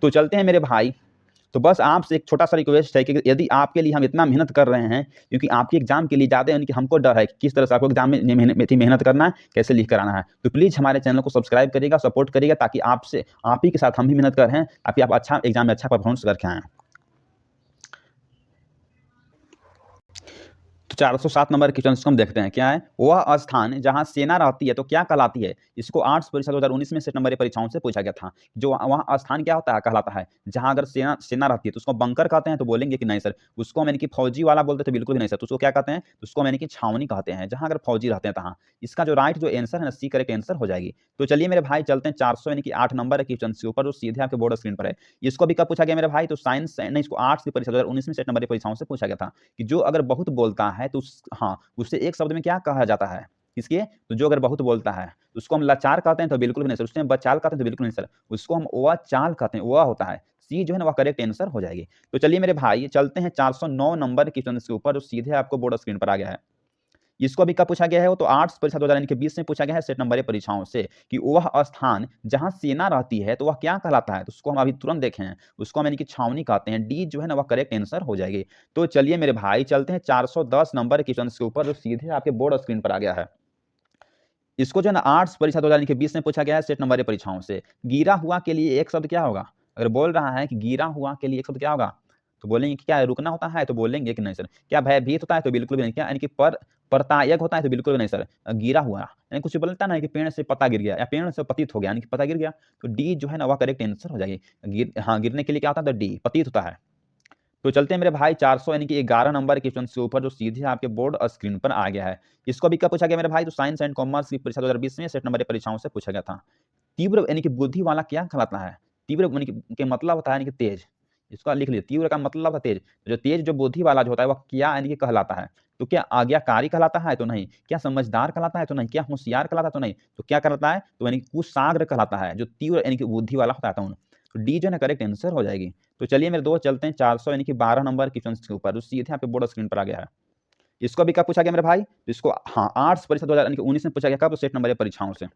तो चलते हैं मेरे भाई, तो बस आपसे एक छोटा सा रिक्वेस्ट है कि यदि आपके लिए हम इतना मेहनत कर रहे हैं, क्योंकि आपके एग्जाम के लिए ज़्यादा यानी कि हमको डर है कि किस तरह से आपको एग्जाम में मेहनत करना है, कैसे लिख कर आना है। तो प्लीज़ हमारे चैनल को सब्सक्राइब करिएगा, सपोर्ट करिएगा, ताकि आपसे आप ही के साथ हम भी मेहनत कर रहे हैं, ताकि आप अच्छा एग्जाम में अच्छा परफॉर्मेंस करके आएँ। 407 नंबर क्वेश्चन को हम देखते हैं। क्या है? वह स्थान जहाँ सेना रहती है तो क्या कहलाती है? इसको आर्ट्स परीक्षा 2019 में सेट नंबर परीक्षाओं से पूछा गया था। जो वहाँ स्थान क्या होता है कहलाता है? जहाँ अगर सेना सेना रहती है तो उसको बंकर कहते हैं, तो बोलेंगे कि नहीं सर। उसको यानी कि फौजी वाला बोलते तो बिल्कुल भी नहीं सर। तो उसको क्या कहते हैं? उसको यानी कि छावनी कहते हैं, जहाँ अगर फौजी रहते हैं तहाँ। इसका जो राइट जो आंसर है ना, सी करेक्ट आंसर हो जाएगी। तो चलिए मेरे भाई चलते हैं 400 यानी कि 8 नंबर क्वेश्चन के ऊपर, जो सीधे आपके बोर्ड स्क्रीन पर है। इसको भी कब पूछा गया मेरे भाई? तो साइंस नहीं, इसको आर्ट्स की परीक्षा 2019 में सेट नंबर परीक्षाओं से पूछा गया था कि जो अगर बहुत बोलता है तो हाँ, उसे एक शब्द में क्या कहा जाता है? किसके? तो जो अगर बहुत बोलता है उसको हम लाचार कहते हैं, तो बिल्कुल भी नहीं सर। उससे हम बचाल कहते हैं, तो बिल्कुल नहीं सर। उसको हम ओवा चाल कहते हैं, ओवा होता है। सी जो है ना वह करेक्ट आंसर हो जाएगी। तो चलिए मेरे भाई चलते हैं 409 नंबर क्वेश्चन के ऊपर, जो सीधे आपको बोर्ड स्क्रीन पर आ गया है। इसको भी कब पूछा गया है? वो तो आर्ट्स परीक्षा 2020 में पूछा गया है सेट नंबर परीक्षाओं से कि वह स्थान जहां सेना रहती है तो वह क्या कहलाता है? तो उसको हम अभी तुरंत देखें हैं। उसको हम यानी कि छावनी कहते हैं। डी जो है ना वह करेक्ट आंसर हो जाएगी। तो चलिए मेरे भाई चलते हैं 410 नंबर क्वेश्चन के ऊपर, जो सीधे आपके बोर्ड स्क्रीन पर आ गया है। इसको जो है ना आर्ट्स परीक्षा 2020 में पूछा गया है सेट नंबर परीक्षाओं से। गिरा हुआ के लिए एक शब्द क्या होगा? अगर बोल रहा है कि गिरा हुआ के लिए एक शब्द क्या होगा? तो बोलेंगे कि क्या रुकना होता है? तो बोलेंगे कि नहीं सर। क्या भयभीत होता है? तो बिल्कुल भी नहीं। क्या यानी कि परतायक होता है? तो बिल्कुल भी नहीं सर। गिरा हुआ यानी कुछ बोलता है ना कि पेड़ से पत्ता गिर गया या पेड़ से पतित हो गया, यानी कि पत्ता गिर गया। तो डी जो है ना वह करेक्ट आंसर हो जाएगी। हाँ, गिरने के लिए क्या होता है? तो डी पतित होता है। तो चलते हैं मेरे भाई 400 यानी कि 11 नंबर क्वेश्चन के ऊपर, जो सीधे आपके बोर्ड स्क्रीन पर आ गया है। इसको भी कब पूछा गया मेरे भाई? तो साइंस एंड कॉमर्स की परीक्षा 2020 में सेट नंबर परीक्षाओं से पूछा गया था। तीव्र यानी कि बुद्धि वाला क्या कहलाता है? तीव्र यानी कि मतलब होता है यानी कि तेज। इसका लिख लीजिए, तीव्र का मतलब है तेज। जो तेज जो बुद्धि वाला जो होता है वह क्या यानी कि कहलाता है? तो क्या आज्ञाकारी कहलाता है? तो नहीं। क्या समझदार कहलाता है? तो नहीं। क्या होशियार कहलाता है? तो नहीं। तो क्या कहलाता है? तो यानी कुशाग्र कहलाता है, जो तीव्र यानी कि बुद्धि वाला होता है। तो डी जो है ना करेक्ट आंसर हो जाएगी। तो चलिए मेरे दोस्त चलते हैं 400 यानी कि 12 नंबर क्वेश्चन के ऊपर, जो सीधे यहाँ पे बोर्ड स्क्रीन पर आ गया है। इसको भी कब पूछा गया मेरे भाई? तो इसको हाँ आर्ट्स परीक्षा 2019 में पूछा गया। कब? तो सेट नंबर परीक्षाओं से।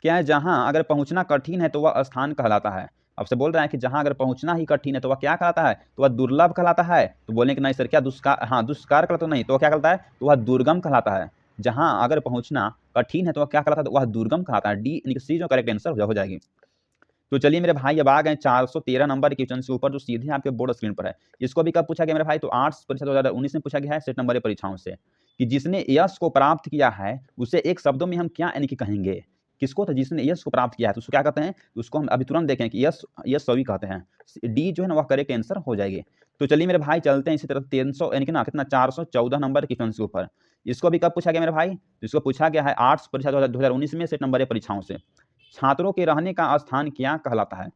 क्या है? जहां अगर पहुंचना कठिन है तो वह स्थान कहलाता है। आपसे बोल रहा है कि जहां अगर पहुंचना ही कठिन है तो वह क्या कहलाता है? तो वह दुर्लभ कहलाता है। तो बोलेंगे कि नहीं सर। क्या दुष्कार? हाँ, दुष्कार कहलाता? तो नहीं। तो वह क्या कहलाता है? तो वह दुर्गम कहलाता है। जहां अगर पहुंचना कठिन है तो वह क्या कहलाता है? तो वह दुर्गम कहलाता है। डी यानी कि सी जो करेक्ट आंसर हो जाएगी। तो चलिए मेरे भाई अब आ गए 413 नंबर क्वेश्चन के ऊपर, जो सीधे आपके बोर्ड स्क्रीन पर है। इसको भी कब पूछा गया मेरे भाई? तो आर्ट्स परीक्षा 2019 में पूछा गया है सेट नंबर परीक्षाओं से कि जिसने यश को प्राप्त किया है उसे एक शब्दों में हम क्या यानी कि कहेंगे? किसको? तो जिसने यश को प्राप्त किया है तो उसको क्या कहते हैं? उसको हम अभी तुरंत देखें कि यश यश सभी कहते हैं। डी जो है ना वह करेक्ट आंसर हो जाएगी। तो चलिए मेरे भाई चलते हैं इसी तरह 300 यानी कि ना कितना 414 नंबर क्वेश्चन के ऊपर। इसको भी कब पूछा गया मेरे भाई? तो इसको पूछा गया है आर्ट्स परीक्षा 2019 में सेट नंबर परीक्षाओं से। छात्रों के रहने का स्थान क्या कहलाता है?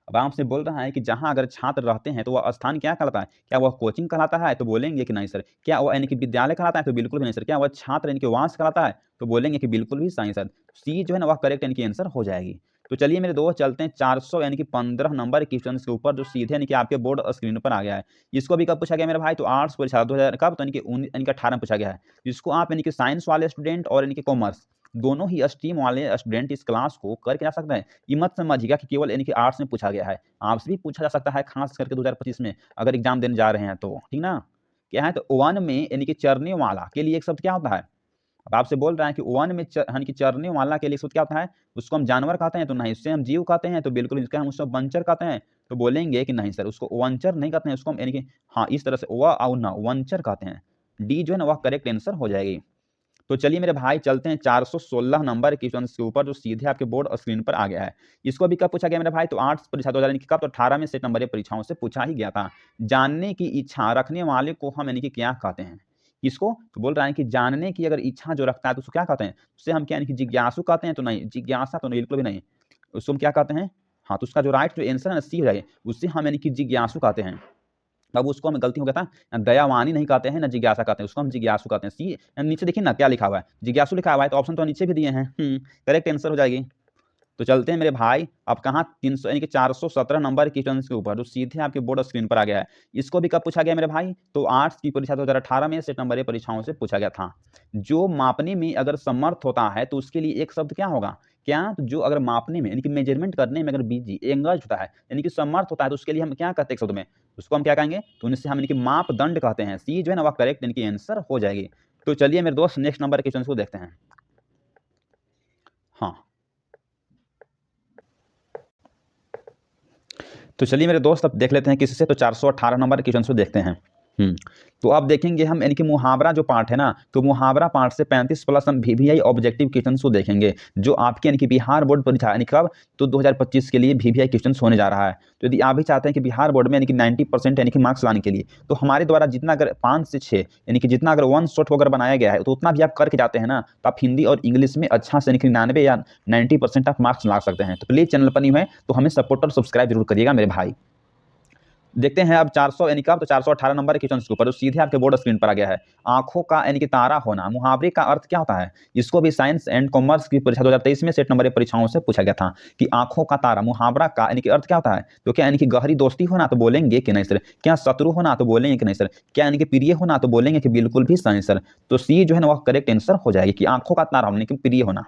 अब आपसे बोल रहा है कि जहाँ अगर छात्र रहते हैं तो वह स्थान क्या कहलाता है? क्या वह कोचिंग कहलाता है? तो बोलेंगे कि नहीं सर। क्या वह यानी कि विद्यालय कहलाता है? तो बिल्कुल भी नहीं सर। क्या वह छात्र यानी कि वास कहलाता है? तो बोलेंगे कि बिल्कुल भी सही सर। सी जो है ना वह करेक्ट यानी कि आंसर हो जाएगी। तो चलिए मेरे दोस्त चलते हैं 400 यानी कि 15 नंबर क्वेश्चन के ऊपर, जो सीधे यानी कि आपके बोर्ड स्क्रीन पर आ गया है। इसको भी कब पूछा गया मेरे भाई? तो आर्ट्स परीक्षा 2000 कब? तो यानी कि 18 में पूछा गया है। इसको आप यानी कि साइंस वाले स्टूडेंट और यानी कि कॉमर्स दोनों ही स्ट्रीम वाले स्टूडेंट इस क्लास को करके जा सकते हैं। ये मत समझिएगा कि केवल यानी कि आर्ट्स में पूछा गया है। आपसे भी पूछा जा सकता है, खास करके 2025 में अगर एग्जाम देने जा रहे हैं तो, ठीक ना? क्या है? तो वन में यानी कि चरने वाला के लिए एक शब्द क्या होता है? अब आपसे बोल रहा है कि वन में यानी कि चरने वाला के लिए शब्द क्या होता है? उसको हम जानवर कहते हैं? तो नहीं। उससे हम जीव कहते हैं? तो बिल्कुल इसका हम उसको वंचर कहते हैं? तो बोलेंगे कि नहीं सर, उसको वंचर नहीं कहते हैं। उसको हम यानी कि हाँ इस तरह से वंचर कहते हैं। डी जो है ना वह करेक्ट आंसर हो जाएगी। तो चलिए मेरे भाई चलते हैं 416 नंबर क्वेश्चन के ऊपर, जो सीधे आपके बोर्ड स्क्रीन पर आ गया है। इसको भी कब पूछा गया मेरे भाई? तो आर्ट्स परीक्षा 2000 यानी कि कब? तो 18 में सेट नंबर परीक्षाओं से पूछा ही गया था। जानने की इच्छा रखने वाले को हम यानी कि क्या कहते हैं? किसको? तो बोल रहा है कि जानने की अगर इच्छा जो रखता है तो उसको क्या कहते हैं? उससे हम क्या यानी कि जिज्ञासु कहते हैं? तो नहीं। जिज्ञासा तो नहीं, बिल्कुल भी नहीं। उसको हम क्या कहते हैं? हाँ, तो उसका जो राइट जो आंसर है ना सी हो जाएगा। उससे हम यानी कि जिज्ञासु कहते हैं। अब उसको हमें गलती हो गया था, दयावानी नहीं कहते हैं ना जिज्ञासा कहते हैं, उसको हम जिज्ञासु कहते हैं। सी नीचे देखिए ना क्या लिखा हुआ है, जिज्ञासु लिखा हुआ है, तो ऑप्शन तो नीचे भी दिए हैं। करेक्ट आंसर हो जाएगी। तो चलते हैं मेरे भाई अब कहाँ 300 यानी कि 417 नंबर क्वेश्चन के ऊपर, जो सीधे आपके बोर्ड स्क्रीन पर आ गया है। इसको भी कब पूछा गया मेरे भाई? तो आर्ट्स की परीक्षा 2018 में सेट नंबर परीक्षाओं से पूछा गया था। जो मापने में अगर समर्थ होता है तो उसके लिए एक शब्द क्या होगा? क्या? तो जो अगर मापने में यानी कि मेजरमेंट करने में अगर बिजी एंगज होता है यानी कि समर्थ होता है तो उसके लिए हम क्या कहते हैं एक शब्द में? उसको हम क्या कहेंगे? तो उनसे हम यानी कि मापदंड कहते हैं। सी जो है ना वह करेक्ट यानी कि आंसर हो जाएगी। तो चलिए मेरे दोस्त नेक्स्ट नंबर क्वेश्चन को देखते हैं। हाँ, तो चलिए मेरे दोस्त अब देख लेते हैं किसी से। तो 418 नंबर क्वेश्चन को देखते हैं। तो अब देखेंगे हम यानी कि मुहावरा जो पार्ट है ना, तो मुहावरा पार्ट से 35 प्लस हम वीवीआई ऑब्जेक्टिव क्वेश्चन को देखेंगे, जो आपके यानी कि बिहार बोर्ड परीक्षा यानी कब, तो 2025 के लिए वीवीआई क्वेश्चन होने जा रहा है। तो यदि आप भी चाहते हैं कि बिहार बोर्ड में यानी कि 90% यानी कि मार्क्स लाने के लिए, तो हमारे द्वारा जितना अगर 5 से 6 यानी कि जितना अगर वन शॉट अगर बनाया गया है, तो उतना भी आप करके जाते हैं ना, तो आप हिंदी और इंग्लिश में अच्छा से यानी कि 99 या 90% आप मार्क्स ला सकते हैं। तो प्लीज चैनल पर नहीं है तो हमें सपोर्ट और सब्सक्राइब जरूर करिएगा मेरे भाई। देखते हैं अब 400 यानी कब, तो 418 नंबर के क्वेश्चन के ऊपर जो सीधे आपके बोर्ड स्क्रीन पर आ गया है। आंखों का यानी कि तारा होना, मुहावरे का अर्थ क्या होता है? इसको भी साइंस एंड कॉमर्स की परीक्षा 2023 में सेट नंबर परीक्षाओं से पूछा गया था कि आंखों का तारा मुहावरा का यानी कि अर्थ क्या होता है। तो क्या यानी कि गहरी दोस्ती होना, तो बोलेंगे कि नहीं सर। क्या शत्रु होना, तो बोलेंगे कि नहीं सर। क्या यानी कि प्रिय होना, तो बोलेंगे कि बिल्कुल भी सही सर। तो सी जो है ना वह करेक्ट आंसर हो जाएगी कि आंखों का तारा होने की प्रिय होना।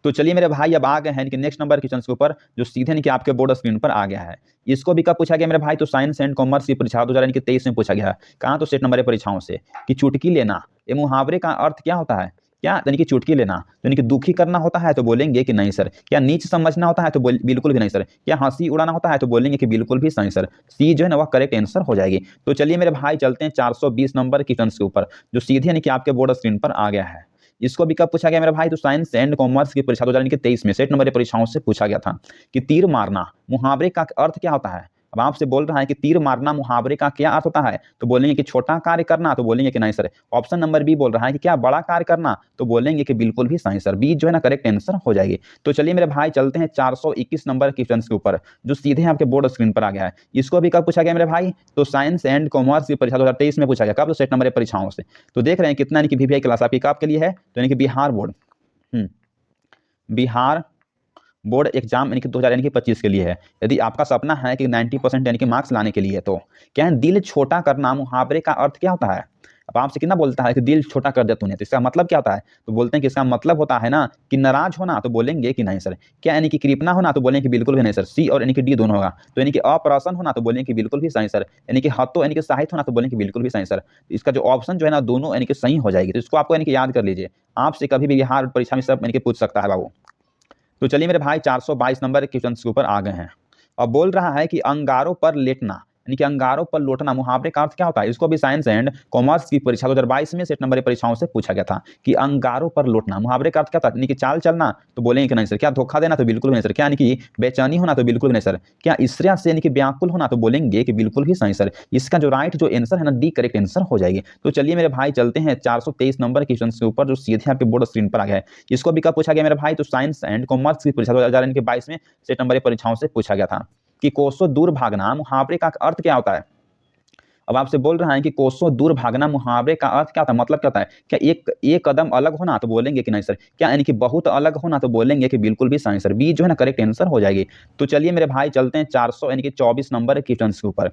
तो चलिए मेरे भाई अब आ गए हैं कि नेक्स्ट नंबर क्वेश्चन के ऊपर, जो सीधे नहीं कि आपके बोर्ड स्क्रीन पर आ गया है। इसको भी कब पूछा गया मेरे भाई, तो साइंस एंड कॉमर्स की परीक्षा 2023 में पूछा गया है। कहाँ, तो सेट नंबर परीक्षाओं से, कि चुटकी लेना, ये मुहावरे का अर्थ क्या होता है? क्या यानी कि चुटकी लेना यानी कि दुखी करना होता है, तो बोलेंगे कि नहीं सर। क्या नीच समझना होता है, तो बिल्कुल भी नहीं सर। क्या हंसी उड़ाना होता है, तो बोलेंगे कि बिल्कुल भी सही सर। सी जो है ना वह करेक्ट आंसर हो जाएगी। तो चलिए मेरे भाई चलते हैं 420 नंबर क्वेश्चन के ऊपर, जो सीधे यानी कि आपके बोर्ड स्क्रीन पर आ गया है। इसको भी कब पूछा गया मेरा भाई, तो साइंस एंड कॉमर्स की परीक्षा 2023 में सेट नंबर परीक्षाओं से पूछा गया था कि तीर मारना मुहावरे का अर्थ क्या होता है। अब आपसे बोल रहा है कि तीर मारना मुहावरे का क्या अर्थ होता है, तो बोलेंगे कि छोटा कार्य करना, तो बोलेंगे कि नहीं सर। ऑप्शन नंबर बी बोल रहा है कि क्या बड़ा कार्य करना, तो बोलेंगे कि बिल्कुल भी सही सर। बी जो है ना करेक्ट आंसर हो जाएगी। तो चलिए मेरे भाई चलते हैं 421 नंबर क्वेश्चन के ऊपर, जो सीधे आपके बोर्ड स्क्रीन पर आ गया है। इसको भी कब पूछा गया मेरे भाई, तो साइंस एंड कॉमर्स की परीक्षा 2023 में पूछा गया। कब, तो सेट नंबर परीक्षाओं से। तो देख रहे हैं कितना यानी कि वीवीआई क्लास आपकी कब के लिए है, तो यानी कि Bihar board Bihar board exam यानी कि 2025 के लिए है। यदि आपका सपना है कि 90% यानी कि मार्क्स लाने के लिए, तो क्या है, दिल छोटा करना मुहावरे का अर्थ क्या होता है? अब आपसे कितना बोलता है कि दिल छोटा कर दिया तूने, तो इसका मतलब क्या होता है? तो बोलते हैं कि इसका मतलब होता है ना कि नाराज होना, तो बोलेंगे कि नहीं सर। क्या यानी कि कृपना होना, तो बोलेंगे कि बिल्कुल भी नहीं सर। सी और यानी कि डी दोनों होगा। तो यानी कि अप्रसन्न होना, तो बोलेंगे कि बिल्कुल भी सही सर। यानी कि हतो यानी कि साहित्य होना, तो बोलेंगे कि बिल्कुल भी सही सर। इसका जो ऑप्शन जो है ना दोनों यानी कि सही हो जाएगी। तो इसको आपको यानी कि याद कर लीजिए, आपसे कभी भी बिहार परीक्षा में सब यानी कि पूछ सकता है बाबू। तो चलिए मेरे भाई 422 नंबर क्वेश्चन के ऊपर आ गए हैं। अब बोल रहा है कि अंगारों पर लेटना यानी कि अंगारों पर लौटना मुहावरे का अर्थ क्या होता है? इसको भी साइंस एंड कॉमर्स की परीक्षा 2022 में सेट नंबर परीक्षाओं से पूछा गया था कि अंगारों पर लौटना मुहावरे का अर्थ क्या था? यानी कि चाल चलना, तो बोलेंगे कि नहीं सर। क्या धोखा देना, तो बिल्कुल भी नहीं सर। क्या यानी कि बेचैनी होना, तो बिल्कुल भी नहीं सर। क्या ईर्ष्या से यानी कि व्याकुल होना, तो बोलेंगे कि बिल्कुल भी सही सर। इसका जो राइट जो आंसर है ना डी करेक्ट आंसर हो जाएगी। तो चलिए मेरे भाई चलते हैं 423 नंबर क्वेश्चन के ऊपर, जो सीधे आपके बोर्ड स्क्रीन पर आ गया है। इसको भी कब पूछा गया मेरे भाई, तो साइंस एंड कॉमर्स की परीक्षा 2022 में सेट नंबर परीक्षाओं से पूछा गया था कि कोसों दूर भागना मुहावरे का अर्थ क्या होता है। अब आपसे बोल रहा है कि कोसों दूर भागना मुहावरे का अर्थ क्या होता है, मतलब क्या होता है? क्या एक कदम अलग होना, तो बोलेंगे कि नहीं सर। क्या यानी कि बहुत अलग होना, तो बोलेंगे कि बिल्कुल भी सही सर। बी जो है ना करेक्ट आंसर हो जाएगी। तो चलिए मेरे भाई चलते हैं 400 यानी कि 24 नंबर क्वेश्चन के ऊपर।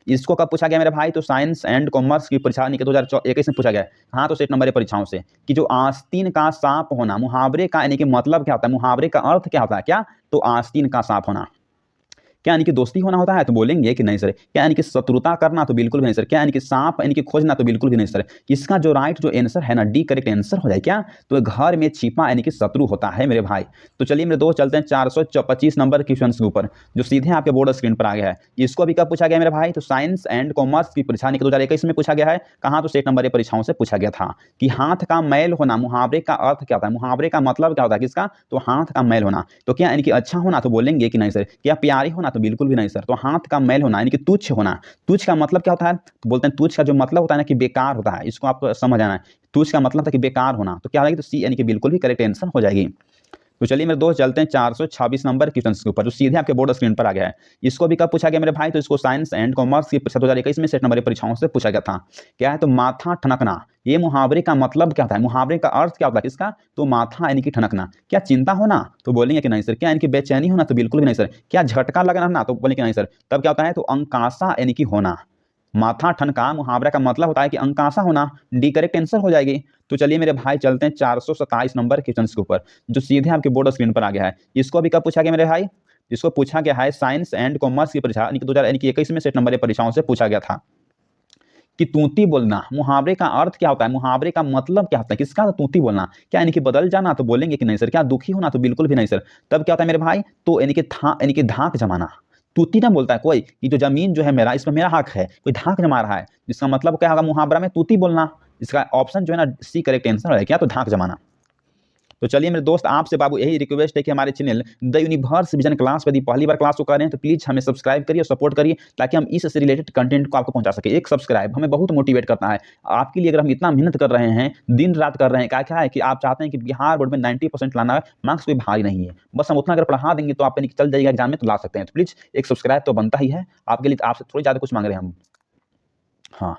इसको कब पूछा गया मेरे भाई, तो साइंस एंड कॉमर्स की परीक्षा यानी कि 2021 में पूछा गया है। हाँ, तो सेट नंबर परीक्षाओं से, कि जो आस्तीन का सांप होना मुहावरे का यानी कि मतलब क्या होता है, मुहावरे का अर्थ क्या होता है? क्या, तो आस्तीन का सांप होना। क्या यानी कि दोस्ती होना होता है, तो बोलेंगे कि नहीं सर। क्या यानी कि शत्रुता करना, तो बिल्कुल भी नहीं सर। क्या यानी कि सांप यानी कि खोजना, तो बिल्कुल भी नहीं सर। इसका जो राइट जो आंसर है ना डी करेक्ट आंसर हो जाए। क्या, तो घर में छिपा यानी कि शत्रु होता है मेरे भाई। तो चलिए मेरे दोस्त चलते हैं 425 नंबर क्वेश्चन के ऊपर, जो सीधे आपके बोर्ड स्क्रीन पर आ गया है। इसको भी कब पूछा गया मेरे भाई, तो साइंस एंड कॉमर्स की परीक्षा यानी कि 2021 में पूछा गया है। कहाँ, तो सेट नंबर परीक्षाओं से पूछा गया था कि हाथ का मैल होना मुहावरे का अर्थ क्या होता है, मुहावरे का मतलब क्या होता है किसका, तो हाथ का मैल होना। तो क्या यानी कि अच्छा होना, तो बोलेंगे कि नहीं सर। क्या प्यारी होना, तो बिल्कुल भी नहीं सर। तो हाथ का मैल होना यानी कि तुच्छ होना। तुच्छ का मतलब क्या होता है, तो बोलते हैं तुच्छ का जो मतलब होता है ना कि बेकार होता है। इसको आपको समझ आना है। तुच्छ का मतलब था कि बेकार होना। तो क्या होगी, तो सी यानी कि बिल्कुल भी करेक्ट आंसर हो जाएगी। तो चलिए मेरे दोस्त चलते हैं 426 नंबर क्वेश्चन के ऊपर, जो सीधे आपके बोर्ड स्क्रीन पर आ गया है। इसको भी कब पूछा गया मेरे भाई, तो इसको साइंस एंड कॉमर्स की परीक्षा 2021 में सेट नंबर परीक्षाओं से पूछा गया था। क्या है, तो माथा ठनकना। ये मुहावरे का मतलब क्या होता है, मुहावरे का अर्थ क्या होता है इसका, तो माथा यानी कि ठनकना। क्या चिंता होना, तो बोलेंगे कि नहीं सर। क्या यानी कि बेचैनी होना, तो बिल्कुल भी नहीं सर। क्या झटका लगना, तो बोलेंगे नहीं सर। तब क्या होता है, तो अंकासा यानी कि होना। माथा ठनका मुहावरा का मतलब होता है कि अंकासा होना। डी करेक्ट आंसर हो जाएगी। तो चलिए मेरे भाई चलते हैं 427 नंबर क्वेश्चन के ऊपर, जो सीधे आपके बोर्ड स्क्रीन पर आ गया है। इसको भी कब पूछा गया मेरे भाई, इसको पूछा गया है साइंस एंड कॉमर्स की परीक्षा यानी कि 2021 में सेट नंबर परीक्षाओं से पूछा गया था कि तूती बोलना मुहावरे का अर्थ क्या होता है, मुहावरे का मतलब क्या होता है किसका, तो तूती बोलना। क्या यानी कि बदल जाना, तो बोलेंगे कि नहीं सर। क्या दुखी होना, तो बिल्कुल भी नहीं सर। तब क्या होता है मेरे भाई, तो यानी कि धाक जमाना। तूती ना बोलता है कोई कि जो जमीन जो है मेरा, इसमें मेरा हक है, कोई धाक जमा रहा है, जिसका मतलब क्या होगा मुहावरा में तूती बोलना। इसका ऑप्शन जो है ना सी करेक्ट आंसर है, क्या तो धाक जमाना। तो चलिए मेरे दोस्त, आपसे बाबू यही रिक्वेस्ट है कि हमारे channel the universe vision class पर यदि पहली बार क्लास को कर रहे हैं तो प्लीज हमें सब्सक्राइब करिए और सपोर्ट करिए, ताकि हम इससे रिलेटेड कंटेंट को आपको पहुंचा सके। एक सब्सक्राइब हमें बहुत मोटिवेट करता है आपके लिए। अगर हम इतना मेहनत कर रहे हैं, दिन रात कर रहे हैं, क्या है कि आप चाहते हैं कि बिहार बोर्ड में 90% लाना है, मार्क्स कोई भारी नहीं है, बस हम उतना अगर पढ़ा देंगे तो आप चल जाइएगा एग्जाम में, तो ला सकते हैं। तो प्लीज एक सब्सक्राइब तो बनता ही है आपके लिए, आपसे थोड़ी ज़्यादा कुछ मांग रहे हैं हम। हाँ,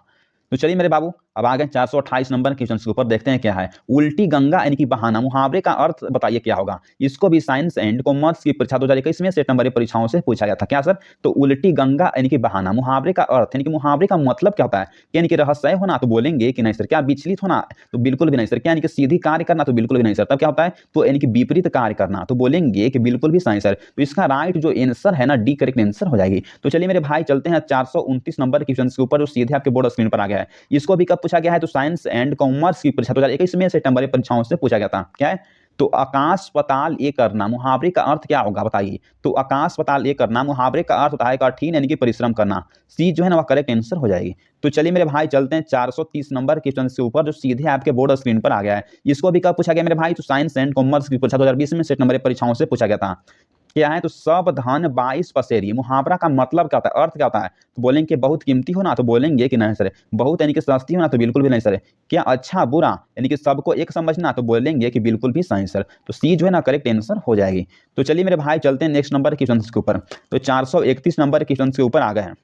तो चलिए मेरे बाबू, अब आ गए 428 नंबर क्वेश्चन के ऊपर, देखते हैं क्या है। उल्टी गंगा यानी कि बहाना, मुहावरे का अर्थ बताइए क्या होगा। इसको भी साइंस एंड कॉमर्स की परीक्षा 2021 में सेट नंबर परीक्षाओं से पूछा गया था। क्या सर? तो उल्टी गंगा यानी कि बहाना, मुहावरे का अर्थ यानी कि मुहावरे का मतलब क्या होता है? यानी कि रहस्य होना, तो बोलेंगे कि नहीं सर। क्या विचलित होना? तो बिल्कुल भी नहीं सर। क्या यानी कि सीधी कार्य करना? तो बिल्कुल भी नहीं सर। तब क्या होता है? तो यानी कि विपरीत कार्य करना, तो बोलेंगे कि बिल्कुल भी सही सर। तो इसका राइट जो आंसर है ना, डी करेक्ट आंसर हो जाएगी। तो चलिए मेरे भाई चलते हैं 429 नंबर क्वेश्चन के ऊपर, जो सीधे आपके बोर्ड स्क्रीन पर आ गया है। इसको भी कब पूछा गया है? तो साइंस एंड कॉमर्स की परीक्षा 2021 में सेट नंबर परीक्षाओं से पूछा गया था। क्या है? तो आकाश पताल ये करना, मुहावरे का अर्थ क्या होगा बताइए। तो आकाश पताल ये करना, मुहावरे का अर्थ होता है कठिन यानी कि परिश्रम करना। सी जो है ना वह करेक्ट आंसर हो जाएगी। तो चलिए मेरे भाई चलते हैं 430 नंबर क्वेश्चन के ऊपर, जो सीधे आपके बोर्ड स्क्रीन पर आ गया है। इसको भी कब पूछा गया मेरे भाई? तो साइंस एंड कॉमर्स की परीक्षा 2020 में सेट नंबर परीक्षाओं से पूछा गया था। क्या है? तो सब धन 22 पसेरी, मुहावरा का मतलब क्या होता है, अर्थ क्या होता है? तो बोलेंगे कि बहुत कीमती होना, तो बोलेंगे कि नहीं सर। बहुत यानी कि सस्ती होना, तो बिल्कुल भी नहीं सर। क्या अच्छा बुरा यानी कि सबको एक समझना, तो बोलेंगे कि बिल्कुल भी सही सर। तो सी जो है ना करेक्ट आंसर हो जाएगी। तो चलिए मेरे भाई चलते हैं नेक्स्ट नंबर क्वेश्चन के ऊपर। तो 431 नंबर क्वेश्चन के ऊपर आ गए हैं।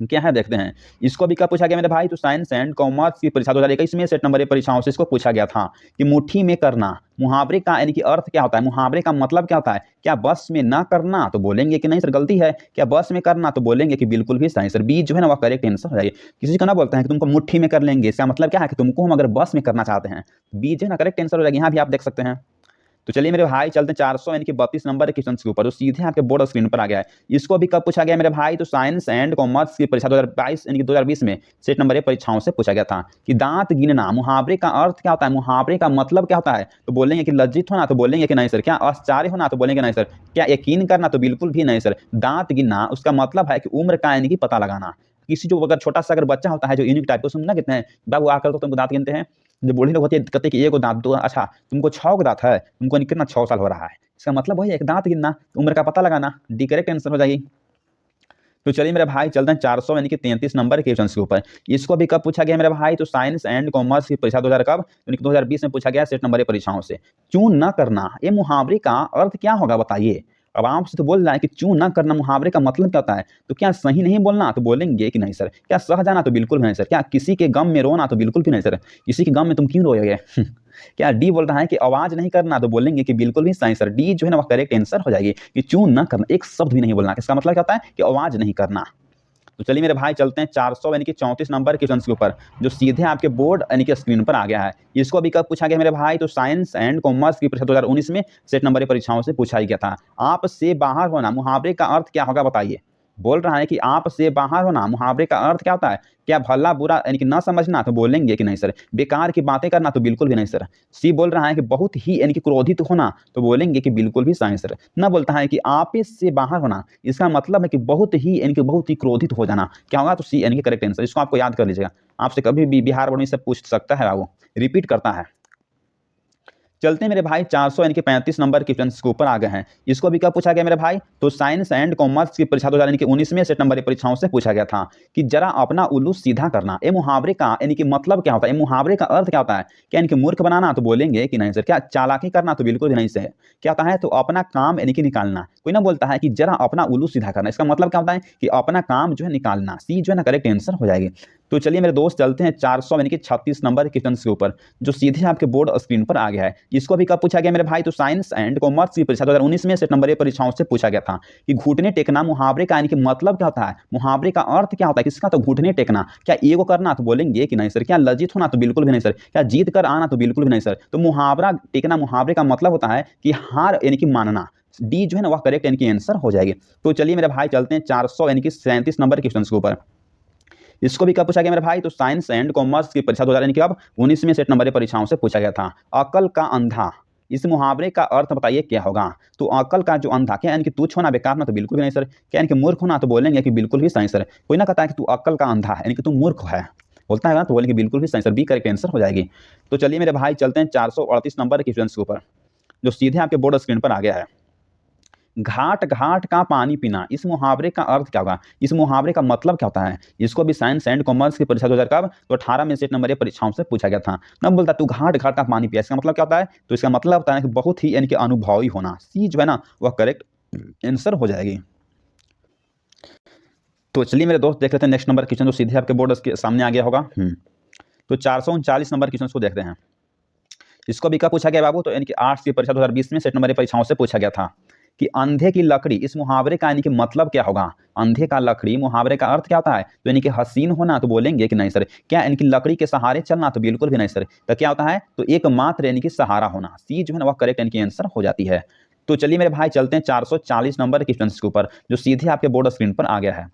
क्या है देखते हैं। इसको भी कब पूछा गया मेरे भाई? तो साइंस एंड कॉमर्स की परीक्षा 2021 में सेट नंबर परीक्षाओं से इसको पूछा गया था कि मुट्ठी में करना, मुहावरे का यानी कि अर्थ क्या होता है, मुहावरे का मतलब क्या होता है? क्या बस में ना करना, तो बोलेंगे कि नहीं सर गलती है। क्या बस में करना, तो बोलेंगे कि बिल्कुल भी सही सर। बी जो है ना वह करेक्ट आंसर हो जाएगी। किसी को ना बोलता है कि तुमको मुट्ठी में कर लेंगे, इसका मतलब क्या है कि तुमको हम अगर बस में करना चाहते हैं, बी जो है ना करेक्ट आंसर हो जाएगी। यहाँ भी आप देख सकते हैं। तो चलिए मेरे भाई चलते हैं 400 यानी कि 32 नंबर क्वेश्चन के ऊपर, जो सीधे आपके बोर्ड स्क्रीन पर आ गया है। इसको भी कब पूछा गया मेरे भाई? तो साइंस एंड कॉमर्स की परीक्षा 2022 यानी कि 2020 में सेट नंबर परीक्षाओं से पूछा गया था कि दांत गिनना, मुहावरे का अर्थ क्या होता है, मुहावरे का मतलब क्या होता है? तो बोलेंगे कि लज्जित होना, तो बोलेंगे कि नहीं सर। क्या आश्चर्य होना, तो बोलेंगे नहीं सर। क्या यकीन करना, तो बिल्कुल भी नहीं सर। दांत गिनना उसका मतलब है कि उम्र का यानी कि पता लगाना। किसी जो अगर छोटा सा अगर बच्चा होता है जो यूनिक टाइप, तो सुनना कितने हैं बाबू आकर तो तुमको दांत गिनते हैं। जो बूढ़े लोग होते हैं कहते हैं कि एगो दांत, दो, अच्छा तुमको 6 दांत है, तुमको कितना 6 साल हो रहा है। इसका मतलब वही एक दांत गिनना, उम्र का पता लगाना। डी करेक्ट आंसर हो जाएगी। तो चलिए मेरे भाई चलते हैं 400 यानी कि 33 नंबर के क्वेश्चन के ऊपर। इसको भी कब पूछा गया मेरे भाई? तो साइंस एंड कॉमर्स की परीक्षा 2000 कब? यानी कि 2020 में पूछा गया सेट नंबर परीक्षाओं से। चून न करना, ये मुहावरे का अर्थ क्या होगा बताइए। अब आपसे तो बोल रहा है कि चून न करना, मुहावरे का मतलब क्या होता है? तो क्या सही नहीं बोलना, तो बोलेंगे कि नहीं सर। क्या सह जाना, तो बिल्कुल भी नहीं सर। क्या किसी के गम में रोना, तो बिल्कुल भी नहीं सर। किसी के गम में तुम क्यों रोएगे? क्या डी बोल रहा है कि आवाज नहीं करना, तो बोलेंगे कि बिल्कुल भी सही सर। डी जो है ना वह करेक्ट आंसर हो जाएगी कि चून न करना, एक शब्द भी नहीं बोलना। इसका मतलब क्या होता है? कि आवाज नहीं करना। तो चलिए मेरे भाई चलते हैं 400 यानी कि 34 नंबर क्वेश्चन के ऊपर, जो सीधे आपके बोर्ड यानी कि स्क्रीन पर आ गया है। इसको भी कब पूछा गया मेरे भाई? तो साइंस एंड कॉमर्स की परीक्षा 2019 में सेट नंबर परीक्षाओं से पूछा ही गया था। आप से बाहर होना, मुहावरे का अर्थ क्या होगा बताइए। बोल रहा है कि आप से बाहर होना, मुहावरे का अर्थ क्या होता है? क्या भला बुरा यानी कि ना समझना, तो बोलेंगे कि नहीं सर। बेकार की बातें करना, तो बिल्कुल भी नहीं सर। सी बोल रहा है कि बहुत ही यानी कि क्रोधित होना, तो बोलेंगे कि बिल्कुल भी सही सर। ना बोलता है कि आप से बाहर होना, इसका मतलब है कि बहुत ही यानी कि बहुत ही क्रोधित हो जाना। क्या होगा? तो सी यानी कि करेक्ट आंसर। इसको आपको याद कर लीजिएगा, आपसे कभी भी बिहार बोर्ड में से पूछ सकता है, वो रिपीट करता है। चलते हैं मेरे भाई 400 यानी कि 35 नंबर क्वेश्चन के ऊपर आ गए हैं। इसको भी कब पूछा गया मेरे भाई? तो साइंस एंड कॉमर्स की परीक्षा 2019 में सेट नंबर परीक्षाओं से पूछा गया था कि जरा अपना उल्लू सीधा करना, ये मुहावरे का यानी कि मतलब क्या होता है, ये मुहावरे का अर्थ क्या होता है? क्या यानी कि मूर्ख बनाना, तो बोलेंगे कि नहीं सर। क्या चालाकी करना, तो बिल्कुल भी नहीं सर। क्या होता है? तो अपना काम यानी कि निकालना। कोई ना बोलता है कि जरा अपना उल्लू सीधा करना, इसका मतलब क्या होता है? कि अपना काम जो है निकालना। सी जो है ना करेक्ट आंसर हो जाएगी। तो चलिए मेरे दोस्त चलते हैं 400 यानी कि 36 नंबर क्वेश्चन के ऊपर, जो सीधे आपके बोर्ड स्क्रीन पर आ गया है। इसको भी कब पूछा गया मेरे भाई? तो साइंस एंड कॉमर्स की परीक्षा 2019 में सेट नंबर परीक्षाओं से पूछा गया था कि घुटने टेकना, मुहावरे का यानी कि मतलब क्या होता है, मुहावरे का अर्थ क्या होता है किसका? तो घुटने टेकना। क्या एगो करना, तो बोलेंगे कि नहीं सर। क्या लज्जित होना, तो बिल्कुल भी नहीं सर। क्या जीत कर आना, तो बिल्कुल भी नहीं सर। तो मुहावरा टेकना, मुहावरे का मतलब होता है कि हार यानी कि मानना। डी जो है ना वह करेक्ट यानी कि आंसर हो जाएगी। तो चलिए मेरे भाई चलते हैं 400 यानी कि 37 नंबर क्वेश्चन के ऊपर। इसको भी कब पूछा गया मेरे भाई? तो साइंस एंड कॉमर्स की परीक्षा 2000 यानी कि अब 19 में सेट नंबर परीक्षाओं से पूछा गया था। अकल का अंधा, इस मुहावरे का अर्थ बताइए क्या होगा। तो अक्ल का जो अंधा, क्या यानी कि तुच्छ होना, बेकार ना, तो बिल्कुल भी नहीं सर। क्या यानी कि मूर्ख होना, तो बोलेंगे कि बिल्कुल भी सही सर। कोई ना कहता है कि तू अक्ल का अंधा है यानी कि तू मूर्ख है, बोलता है ना, तो बोलेंगे बिल्कुल भी सही सर, बी करेक्ट आंसर हो जाएगी। तो चलिए मेरे भाई चलते हैं 438 नंबर के क्वेश्चन के ऊपर, जो सीधे आपके बोर्ड स्क्रीन पर आ गया है। घाट घाट का पानी पीना, इस मुहावरे का अर्थ क्या होगा, इस मुहावरे का मतलब क्या होता है। इसको भी साइंस एंड कॉमर्स की परीक्षा 2000 कब, तो 18 में सेट नंबर ये परीक्षाओं से पूछा गया था। न बोलता तू घाट घाट का पानी पिया, इसका मतलब क्या होता है, तो इसका मतलब होता है कि बहुत ही यानी कि अनुभवी होना। सी जो है ना वह करेक्ट आंसर हो जाएगी। तो चलिए मेरे दोस्त देख लेते हैं नेक्स्ट नंबर क्वेश्चन, जो सीधे आपके बोर्ड के सामने आ गया होगा। तो 439 नंबर क्वेश्चन को देखते हैं। इसको भी कब पूछा गया बाबू, तो यानी कि आर्ट्स की परीक्षा 2020 में सेट नंबर परीक्षाओं से पूछा गया था कि अंधे की लकड़ी, इस मुहावरे का यानी कि मतलब क्या होगा। अंधे का लकड़ी, मुहावरे का अर्थ क्या होता है, तो यानी कि हसीन होना, तो बोलेंगे कि नहीं सर। क्या यानी कि लकड़ी के सहारे चलना, तो बिल्कुल भी नहीं सर। तो क्या होता है, तो एकमात्र यानी कि सहारा होना। सी जो है ना वह करेक्ट यानी कि आंसर हो जाती है। तो चलिए मेरे भाई चलते हैं 440 नंबर के क्वेश्चन के ऊपर, जो सीधे आपके बोर्ड स्क्रीन पर आ गया है।